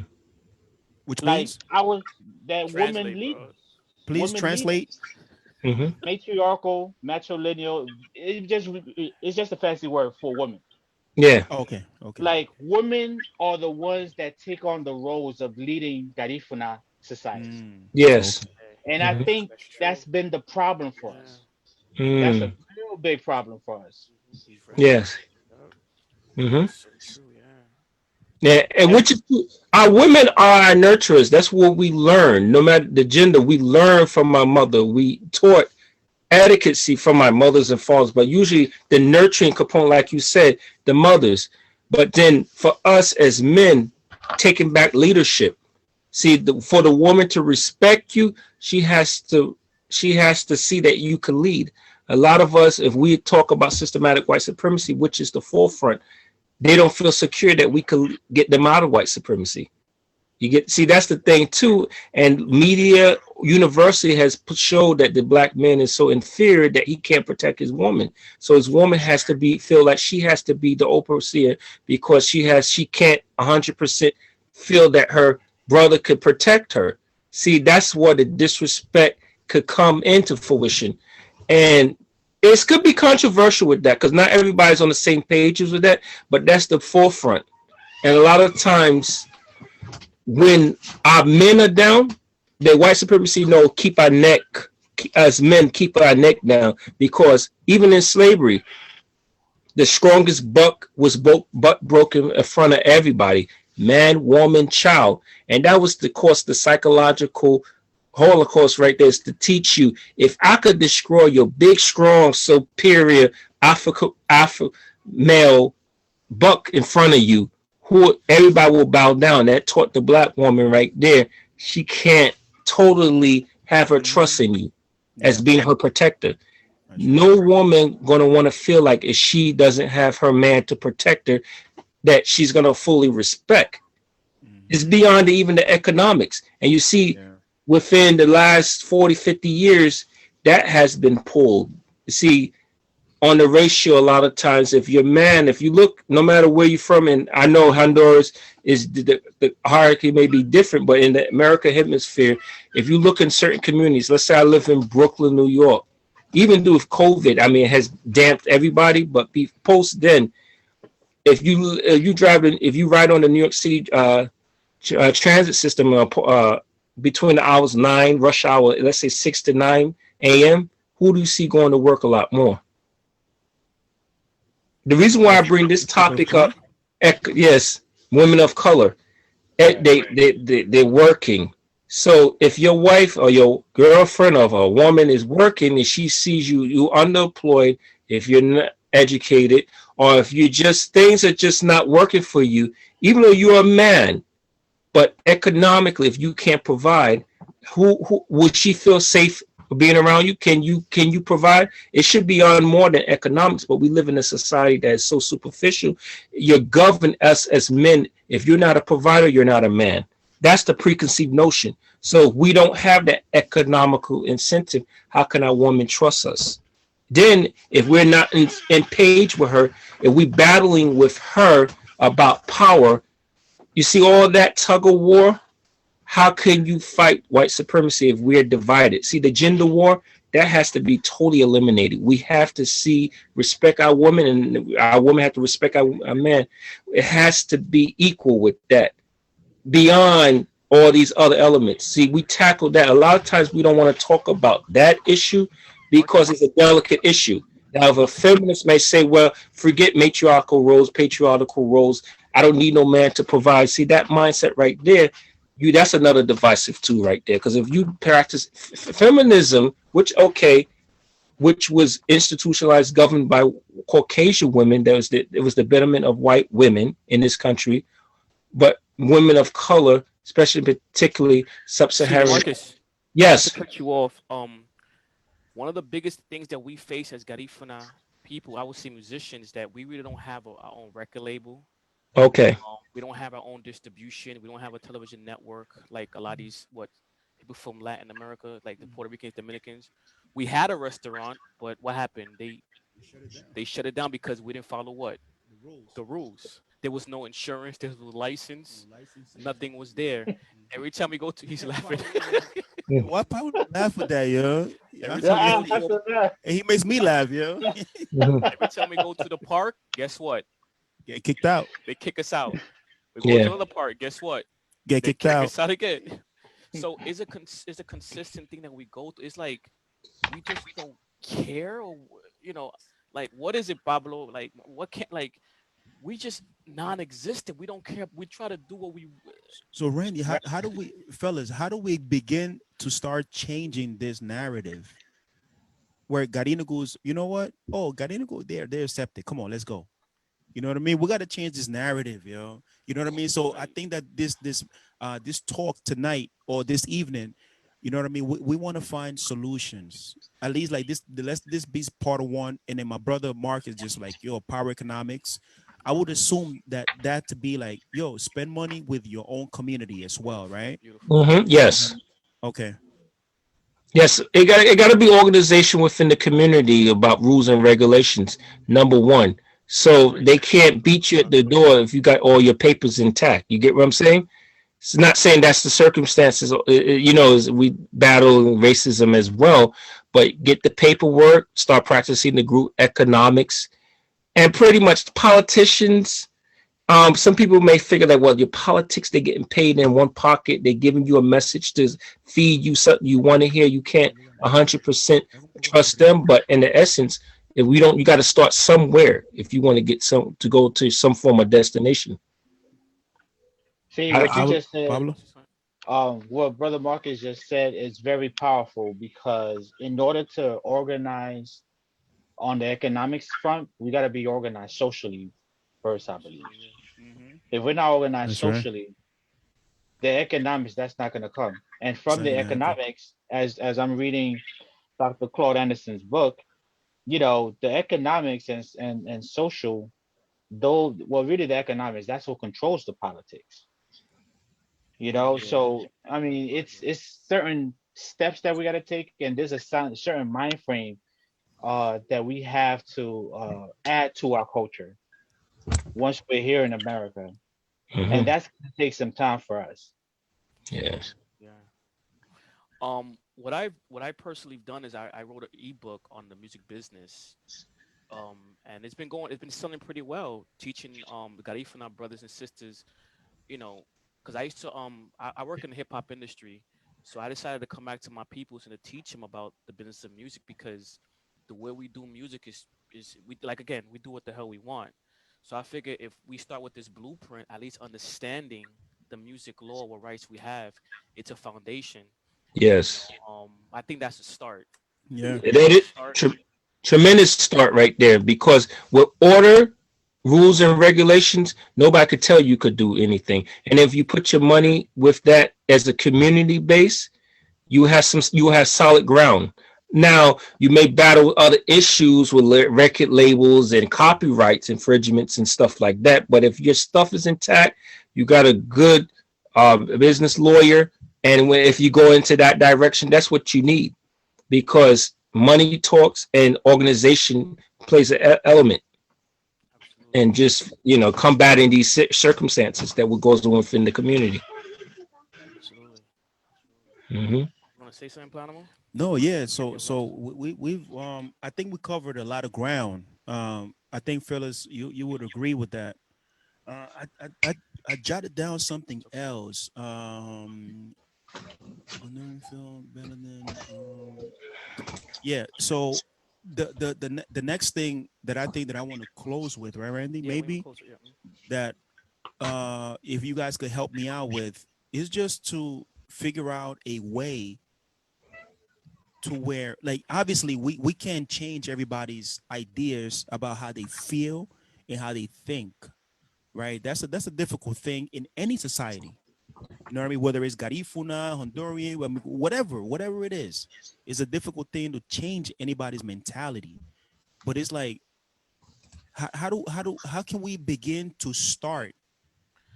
Which Like means, that women Translate, lead bro. us. please Women lead translate. us. Hmm. Matriarchal, matrilineal. It's just a fancy word for women. Yeah. Okay. Like women are the ones that take on the roles of leading Garifuna society. Yes. And I Mhm. think That's true. that's been the problem for Yeah. us. That's a Mm. real big problem for us. He's right. Yes. Yup. Hmm. That's so true. Yeah. Yeah, and And which is our women are our nurturers. That's what we learn. No matter the gender, we learn from our mother. We taught etiquette from my mothers and fathers, but usually the nurturing component, like you said, the mothers. But then for us as men, taking back leadership. See, for the woman to respect you, she has to see that you can lead. A lot of us, if we talk about systematic white supremacy, which is the forefront, they don't feel secure that we could get them out of white supremacy. See, that's the thing too. And media university has showed that the black man is so inferior that he can't protect his woman. So his woman has to feel like she has to be the overseer because she can't 100% feel that her brother could protect her. See, that's where the disrespect could come into fruition. And it could be controversial with that because not everybody's on the same page with that, but that's the forefront. And a lot of times when our men are down, the white supremacy know keep our neck, as men keep our neck down, because even in slavery, the strongest buck was butt broken in front of everybody, man, woman, child. And that was the psychological Holocaust right there, is to teach you, if I could destroy your big, strong, superior alpha male buck in front of you, who everybody will bow down. That taught the black woman right there, she can't totally have her trust in you as being her protector. No woman gonna want to feel like if she doesn't have her man to protect her, that she's gonna fully respect. It's beyond even the economics. And you see, within the last 40, 50 years, that has been pulled. You see, on the ratio, a lot of times, if you're man, if you look, no matter where you're from, and I know Honduras is the hierarchy may be different, but in the American hemisphere, if you look in certain communities, let's say I live in Brooklyn, New York, even with COVID, I mean, it has damped everybody, but post then, if you ride on the New York City transit system between the hours 9 rush hour, let's say 6 to 9 a.m., who do you see going to work a lot more? The reason why I bring this topic up, yes, women of color, they're working. So if your wife or your girlfriend or a woman is working and she sees you underemployed, if you're not educated, or if you just, things are just not working for you, even though you're a man, but economically, if you can't provide, who would she feel safe being around you? Can you provide? It should be on more than economics, but we live in a society that is so superficial. You're governed us as men. If you're not a provider, you're not a man. That's the preconceived notion. So if we don't have that economical incentive, how can our woman trust us? Then if we're not in page with her, if we're battling with her about power, you see all that tug of war, how can you fight white supremacy if we're divided? See, the gender war, that has to be totally eliminated. We have to respect our woman, and our woman have to respect our man. It has to be equal with that, beyond all these other elements. See, we tackle that. A lot of times we don't want to talk about that issue because it's a delicate issue. Now, if a feminist may say, well, forget patriarchal roles, I don't need no man to provide. See, that mindset right there, that's another divisive tool right there. Because if you practice feminism, which was institutionalized, governed by Caucasian women, it was the betterment of white women in this country, but women of color, especially particularly sub-Saharan. Marcus, yes. To cut you off, one of the biggest things that we face as Garifuna people, I would say musicians, that we really don't have our own record label. Okay. We don't have our own distribution. We don't have a television network like a lot of these people from Latin America, like the Puerto Ricans, Dominicans. We had a restaurant, but what happened? They shut it down because we didn't follow what? The rules. There was no insurance. There was no license. Nothing was there. Every time we go to, he's laughing. Why would laugh at that, yo? Every time he makes me laugh, yo. Every time we go to the park, guess what? Get kicked out. They kick us out. We go to another park. Guess what? Get kicked out. Us out again. So it's a consistent thing that we go through. It's like we just don't care, or like what is it, Pablo? Like what can't we just non-existent. We don't care. We try to do what we. So Randy, how do we, fellas? How do we begin to start changing this narrative? Where Garina goes, you know what? Oh, Garina go there. They're accepted. Come on, let's go. You know what I mean? We got to change this narrative, yo. You know what I mean? So I think that this talk tonight or this evening, you know what I mean? We want to find solutions. At least like this. This be part of one. And then my brother Mark is just like, yo, power economics. I would assume that to be like, yo, spend money with your own community as well, right? Mm-hmm. Yes. Okay. Yes, it got to be organization within the community about rules and regulations. Number one. So they can't beat you at the door if you got all your papers intact. You get what I'm saying? It's not saying that's the circumstances, as we battle racism as well, but get the paperwork, start practicing the group economics, and pretty much politicians. Some people may figure that, well, your politics, they're getting paid in one pocket. They're giving you a message to feed you something you want to hear. You can't 100% trust them. But in the essence, if we don't, you got to start somewhere if you want to get some to go to some form of destination. See, I, what you I, just said, Pablo? what Brother Marcus just said is very powerful because in order to organize on the economics front, we got to be organized socially first, I believe. Socially, yeah. If we're not organized That's right. socially, the economics, that's not going to come. And It's from not the gonna happen. economics, as I'm reading Dr. Claude Anderson's book, the economics and social, though, well, really the economics, that's what controls the politics. Yeah, So I mean, I it's agree. it's certain steps that we got to take, and there's a certain mind frame that we have to add to our culture once we're here in America, and mhm, that's gonna take some time for us. yes. Yeah. What I personally done is I wrote an ebook on the music business. And it's been selling pretty well, teaching the Garifuna brothers and sisters, you know, because I used to I work in the hip hop industry, so I decided to come back to my peoples and to teach them about the business of music because the way we do music is we like again we do what the hell we want. So I figure if we start with this blueprint, at least understanding the music law, what rights we have, it's a foundation. Yes. I think that's a start. Yeah. I think That that's a it start. tremendous start right there because with order, rules, and regulations, nobody could tell you could do anything. And if you put your money with that as a community base, you have solid ground. Now you may battle other issues with record labels and copyrights infringements and stuff like that. But if your stuff is intact, you got a good business lawyer, and if you go into that direction, that's what you need because money talks and organization plays an element Absolutely. and just combating these circumstances that what goes on within the community. Absolutely. Absolutely. Hmm. You want to say something, Panama? No, yeah. Give So your so thoughts. we've I think we covered a lot of ground. I think Phyllis, you would agree with that. I jotted down something It's okay. else. Unknown film better than yeah. So the next thing that I think that I want to close with, right, Randy? Yeah, we even Maybe closer. Yeah. that if you guys could help me out with is just to figure out a way to where, like, obviously we can't change everybody's ideas about how they feel and how they think, right? That's a difficult thing in any society. You know what I mean? Whether it's Garifuna, Honduran, I mean, whatever it is, it's a difficult thing to change anybody's mentality. But it's like, how can we begin to start?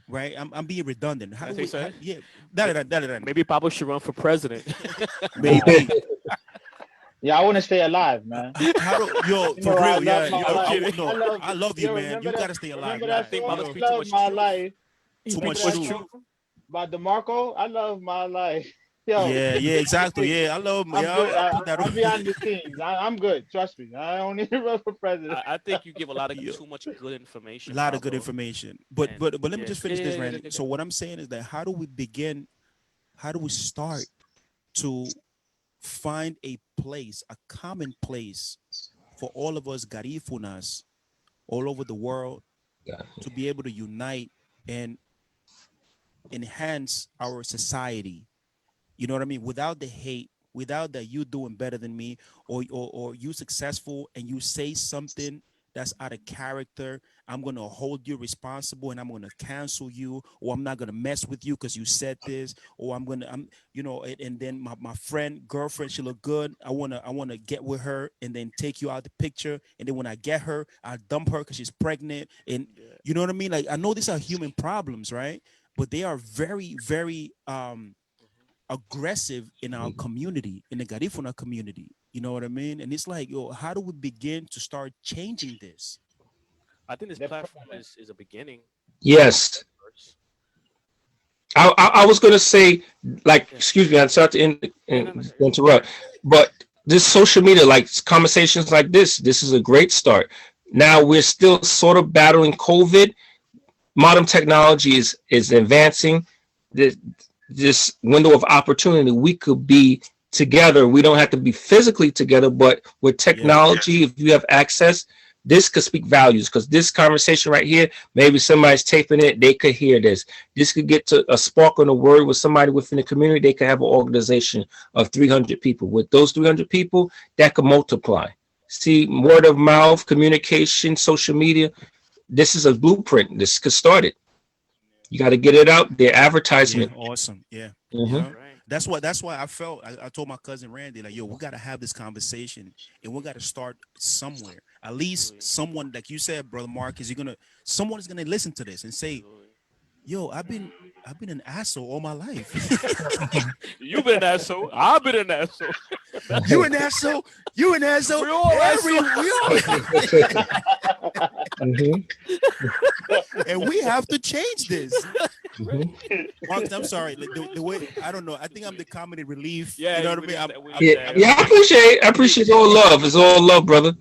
Right? I'm being redundant. How Can I do say we? How, something? yeah, May- dale. Maybe Pablo should run for president. Maybe. Yeah, I want to stay alive, man. How do yo You for know, I real? love Yeah, my yo, I'm life. kidding. I no, love, I love you, yo, man. You gotta stay alive. remember Nah, I that think song? Pablo yo, speaks too Love much my truth. life. He too speaks Remember too much much that truth. song truth. by DeMarco? I love my life. Yo, Yeah, yeah, exactly. Yeah, I love. I'm Yeah, good. I'll put that on. I'm behind the scenes. I'm good. Trust me. I don't need to run for president. I think you give a lot of Yeah, too much good a information, lot of good Pablo. information. But And but let me yeah, just yeah, finish yeah, this, yeah, Randy. yeah, So yeah. what I'm saying is that how do we begin? How do we start to find a place, a common place for all of us Garifunas all over the world to be able to unite and enhance our society. You know what I mean? Without the hate, without that you doing better than me, or you successful and you say something that's out of character, I'm gonna hold you responsible and I'm gonna cancel you, or I'm not gonna mess with you because you said this, or I'm and then my friend, girlfriend, she look good. I wanna get with her and then take you out the picture. And then when I get her, I dump her because she's pregnant. And Yeah. you know what I mean? Like I know these are human problems, right? But they are very, very Mhm. aggressive in our community, in the Garifuna community. You know what I mean? And it's like, yo, how do we begin to start changing this? I think this The platform is a beginning. Yes. First. I was going to say, like, Yeah. excuse me, I'm sorry to Yeah. No. No. interrupt, but this social media, like conversations like this is a great start. Now we're still sort of battling COVID. Modern technology is advancing. This window of opportunity, we could be together. We don't have to be physically together, but with technology, if you have access, this could speak values, because this conversation right here, maybe somebody's taping it, they could hear this. This could get to a spark on a word with somebody within the community. They could have an organization of 300 people. With those 300 people, that could multiply. See, word of mouth, communication, social media, this is a blueprint. This could start it. You got to get it out there, advertisement. Yeah, awesome. Yeah. Mhm. You know? That's why I felt I told my cousin Randy, like, yo, we gotta have this conversation and we gotta start somewhere. At least someone, like you said, brother Marcus, someone is gonna listen to this and say, yo, I've been an asshole all my life. You've been an asshole. I've been an asshole. You an asshole. You an asshole. We all Mhm. And we have to change this. Mhm. Marcus, I'm sorry. The way, I don't know. I think I'm the comedy relief. Yeah, you know what I mean? Yeah, I appreciate all love. It's all love, brother.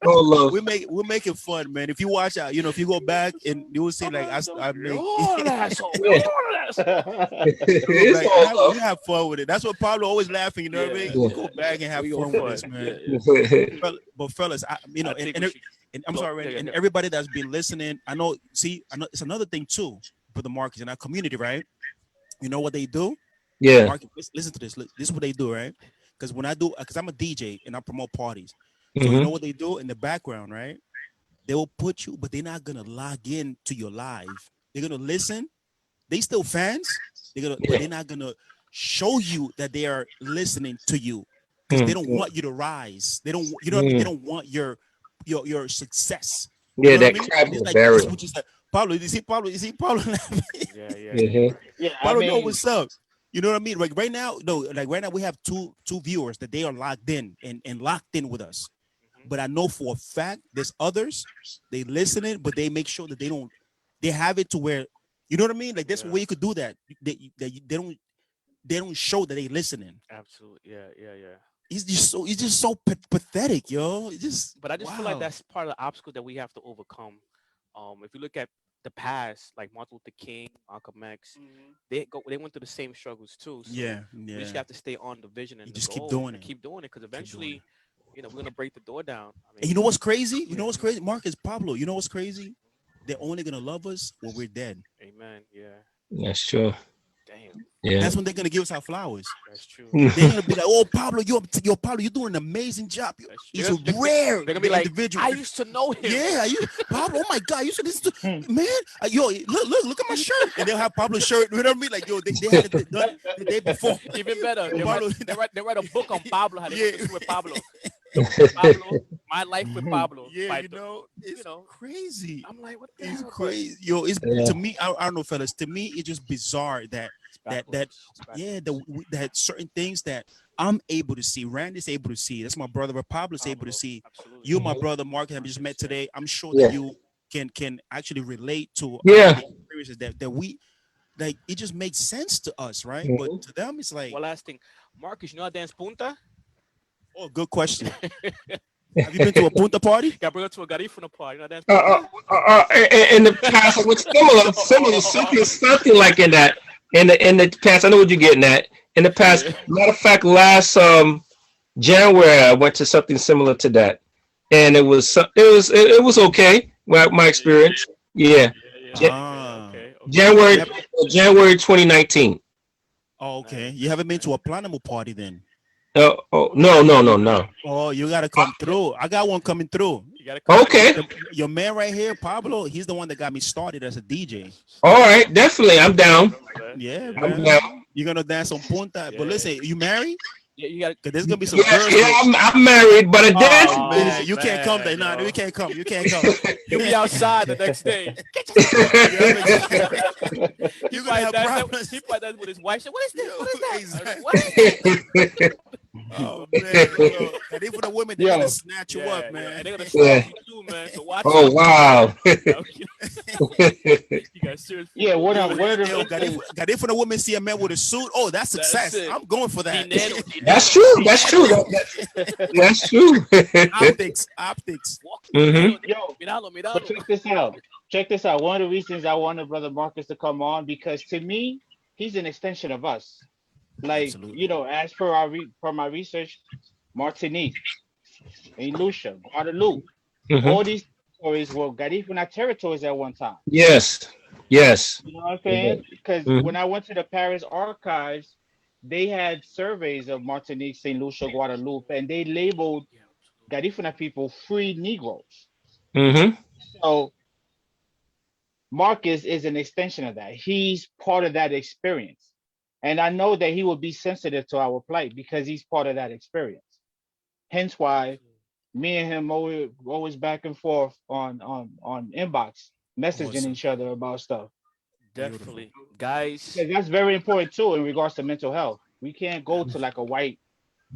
All love. We're making fun, man. If you watch out, if you go back and you will see, like, I make all an asshole. All an asshole. It's all love. we have fun with it. That's what Pablo always laughing. You know what I mean? Yeah. We go back and have We fun go with this, fun. man. Yeah. But fellas, I think we should- and I'm Go. sorry, Randy, Yeah, and yeah. everybody that's been listening, I know it's another thing too for the markets in our community, right? You know what they do? Yeah. Marcus, listen to this. This is what they do, right? Because I'm a DJ and I promote parties. So Mhm. you know what they do in the background, right? They will put you, but they're not gonna log in to your live. They're gonna listen. They still fans. But they're not gonna show you that they are listening to you, because they don't want you to rise. They don't, you know what I mean? They don't want your success. Yeah, You know that what I mean? crab And it's will like, bury this it. was just like Pablo. You see Pablo laughing? Yeah, yeah. Mhm. Yeah, I Pablo know mean, what's up. You know what I mean? Like right now, we have two viewers that they are locked in and locked in with us. But I know for a fact there's others, they listening, but they make sure that they have it to where, you know what I mean? Like that's Yeah. where you could do that. They don't show that they listening. Absolutely. Yeah, yeah, yeah. It's just so pathetic, yo. It's just, But I just feel like wow. that's part of the obstacle that we have to overcome. If you look at the past, like Martin Luther King, Malcolm X, they went through the same struggles too. So Yeah, we just yeah. have to stay on the vision and You the just keep goal doing and it. keep doing it, because doing eventually, we're gonna break the door down. I mean, And you know what's crazy? Marcus, Pablo, you know what's crazy? They're only gonna love us when we're dead. amen. Yeah. That's true. Damn. Yeah. That's when they're gonna give us our flowers. That's true. They're gonna be like, "Oh, Pablo, Pablo, you're doing an amazing job. That's He's true. a rare They're gonna be like, individual." I used to know him. Yeah, Pablo. Oh my God, you should listen to man. Yo, look at my shirt, and they'll have Pablo's shirt. You know what I mean? Like, yo, they had it done the day before. Even better. Pablo, They write a book on Pablo. How they Yeah. put this with Pablo. Pablo, my life with Pablo. yeah, By you the- know, it's crazy. I'm like, what the It's hell? crazy, yo. It's Yeah. to me. I don't know, fellas. To me, it's just bizarre that It's that certain things that I'm able to see, Randy's able to see. That's my brother, but Pablo's able to see. Absolutely. You, my brother, Mark, have just met today. I'm sure Yeah. that you can actually relate to Yeah. the experiences that we like. It just makes sense to us, right? Mhm. But to them, it's like, One last thing, Marcus, you know how to dance punta? oh, good question. Have you been to a punta party? Got bring her to a Garifuna party. You know how to dance punta? In the past, it was something like in that. In the past, I know what you're getting at. In the past, matter of fact, last January, I went to something similar to that, and it was okay. My experience, yeah. Okay. January 2019. Oh, okay. You haven't been to a Planamo party then? No. Oh, you gotta come through. I got one coming through. You gotta come Okay. Your man right here, Pablo, he's the one that got me started as a DJ. All right, definitely, I'm down. Yeah, I'm man. down. You're gonna dance on punta. Yeah. But listen, you married? Yeah, you gotta. Because there's gonna be some Yeah, girls. I'm married, but a dance. Oh, man, you can't come man, there. No, yo. you can't come. You can't come. You'll be outside the next day. You're gonna have problems. He probably does with his wife. Said, what is this? Yo, What is that? exactly. What is that? Oh man, yo, and even the women, they're Yo. gonna snatch you up, And man. they're gonna Yeah. stalk you too, man. So watch Oh out. wow. You got serious. Yeah, football. one Yo, of the yo, reasons. got if when a woman see a man with a suit, oh, that's That's success. it. I'm going for that. Dinero, That's dinero, true. That's true. That's true. Optics. Walk, Mhm. dinero, Yo, miralo, but miralo. check this out. Check this out. One of the reasons I wanted Brother Marcus to come on because to me, he's an extension of us. Like Absolutely. you know, as per our for my research, Martinique, Saint Lucia, Guadeloupe, all Mhm. these territories were Garifuna territories at one time. Yes. Yes. You know what I'm saying? Because when Mhm. I went to the Paris archives, they had surveys of Martinique, Saint Lucia, Guadeloupe, and they labeled Garifuna people free Negroes. Mhm. So Marcus is an extension of that. He's part of that experience. And I know that he will be sensitive to our plight because he's part of that experience. Hence why me and him always back and forth on inbox, messaging Awesome. each other about stuff. Beautiful. Definitely, guys. Because that's very important too in regards to mental health. We can't go to like a white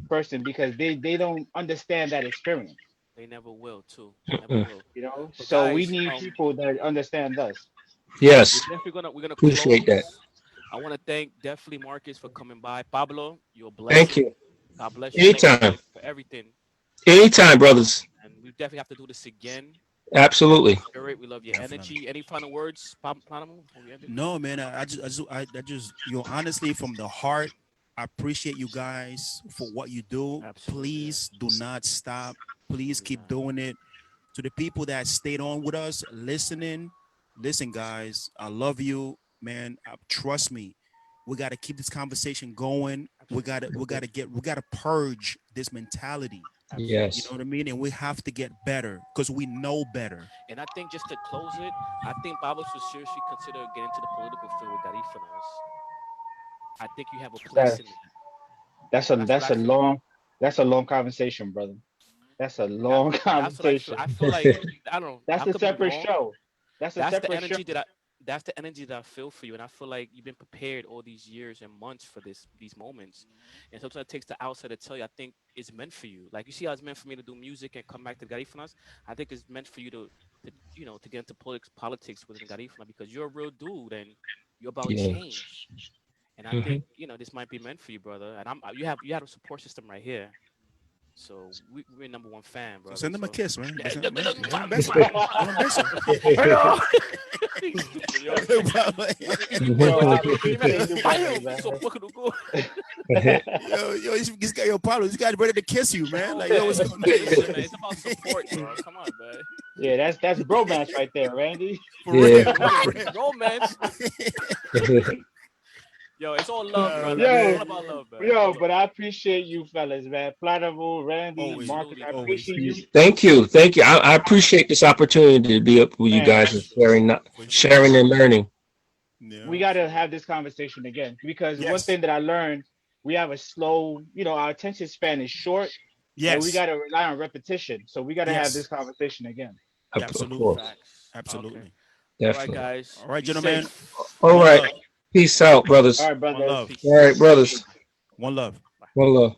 person because they don't understand that experience. They never will, too. Never Mhm. will. You know? But So we guys, need people that understand us. Yes. we're gonna Appreciate that. close. I want to thank definitely Marcus for coming by. Pablo, you're a Thank blessing. you. God bless you. Thank you Anytime. for everything. Anytime, brothers. And we definitely have to do this again. Absolutely. Spirit, we love your Definitely. energy. Any final words, Pablo, before we end it? No, man. I just, you know, honestly, from the heart, I appreciate you guys for what you do. Absolutely. Please do not stop. Please Do keep not. doing it. To the people that stayed on with us, listening, listen, guys. I love you, man. Trust me. We got to keep this conversation going. We gotta purge this mentality. You know Yes. what I mean? And we have to get better because we know better. And I think just to close it, I think Pablo should seriously consider getting into the political field with Garifunas. I think you have a place That in that. that's a That's what that's I a feel. long conversation, brother. That's a That, long that's what I feel. conversation. I feel like I don't know. That's I a could be separate wrong. show. That's a That's the separate show. energy that I. That's the energy that I feel for you, and I feel like you've been prepared all these years and months for these moments. And sometimes it takes the outside to tell you. I think it's meant for you. Like you see how it's meant for me to do music and come back to Garifunas. I think it's meant for you to get into politics within Garifuna because you're a real dude and you're about Yeah. change. And I Mhm. think this might be meant for you, brother. And you have a support system right here. So we're number one fan, So brother. send them a So kiss, man. yeah, Listen, man. Give them a beso. Give them a beso. He's stupid, yo. Yo, I You better appreciate you buy guys, him. man. So fucking go. This guy, your problem. This guy's ready to kiss you, man. Like, yo, what's going on? Listen, man, it's about support, bro. Come on, man. Yeah, that's bromance right there, Randy. For Yeah. real. For real. Romance. Yo, it's all love, brother. It's Yo, all about love, man. yo, but I appreciate you fellas, man. Platinum, Randy, Always, Marcus, Absolutely, I bro. appreciate you. Thank you. Thank you. I appreciate this opportunity to be up with you Man, guys and sharing, for sure. sharing and learning. Yeah. we got to have this conversation again because one Yes. thing that I learned, we have a slow, our attention span is short and we Yes. got to rely on repetition. So we got to have this Yes. conversation again. Yeah, Of absolutely. course. Facts. Okay. Absolutely. All right, Definitely. guys. All right, Be gentlemen. safe. All One right. love. Peace out, brothers. All right, One brothers. love. Peace. All right, brothers. One love. One love.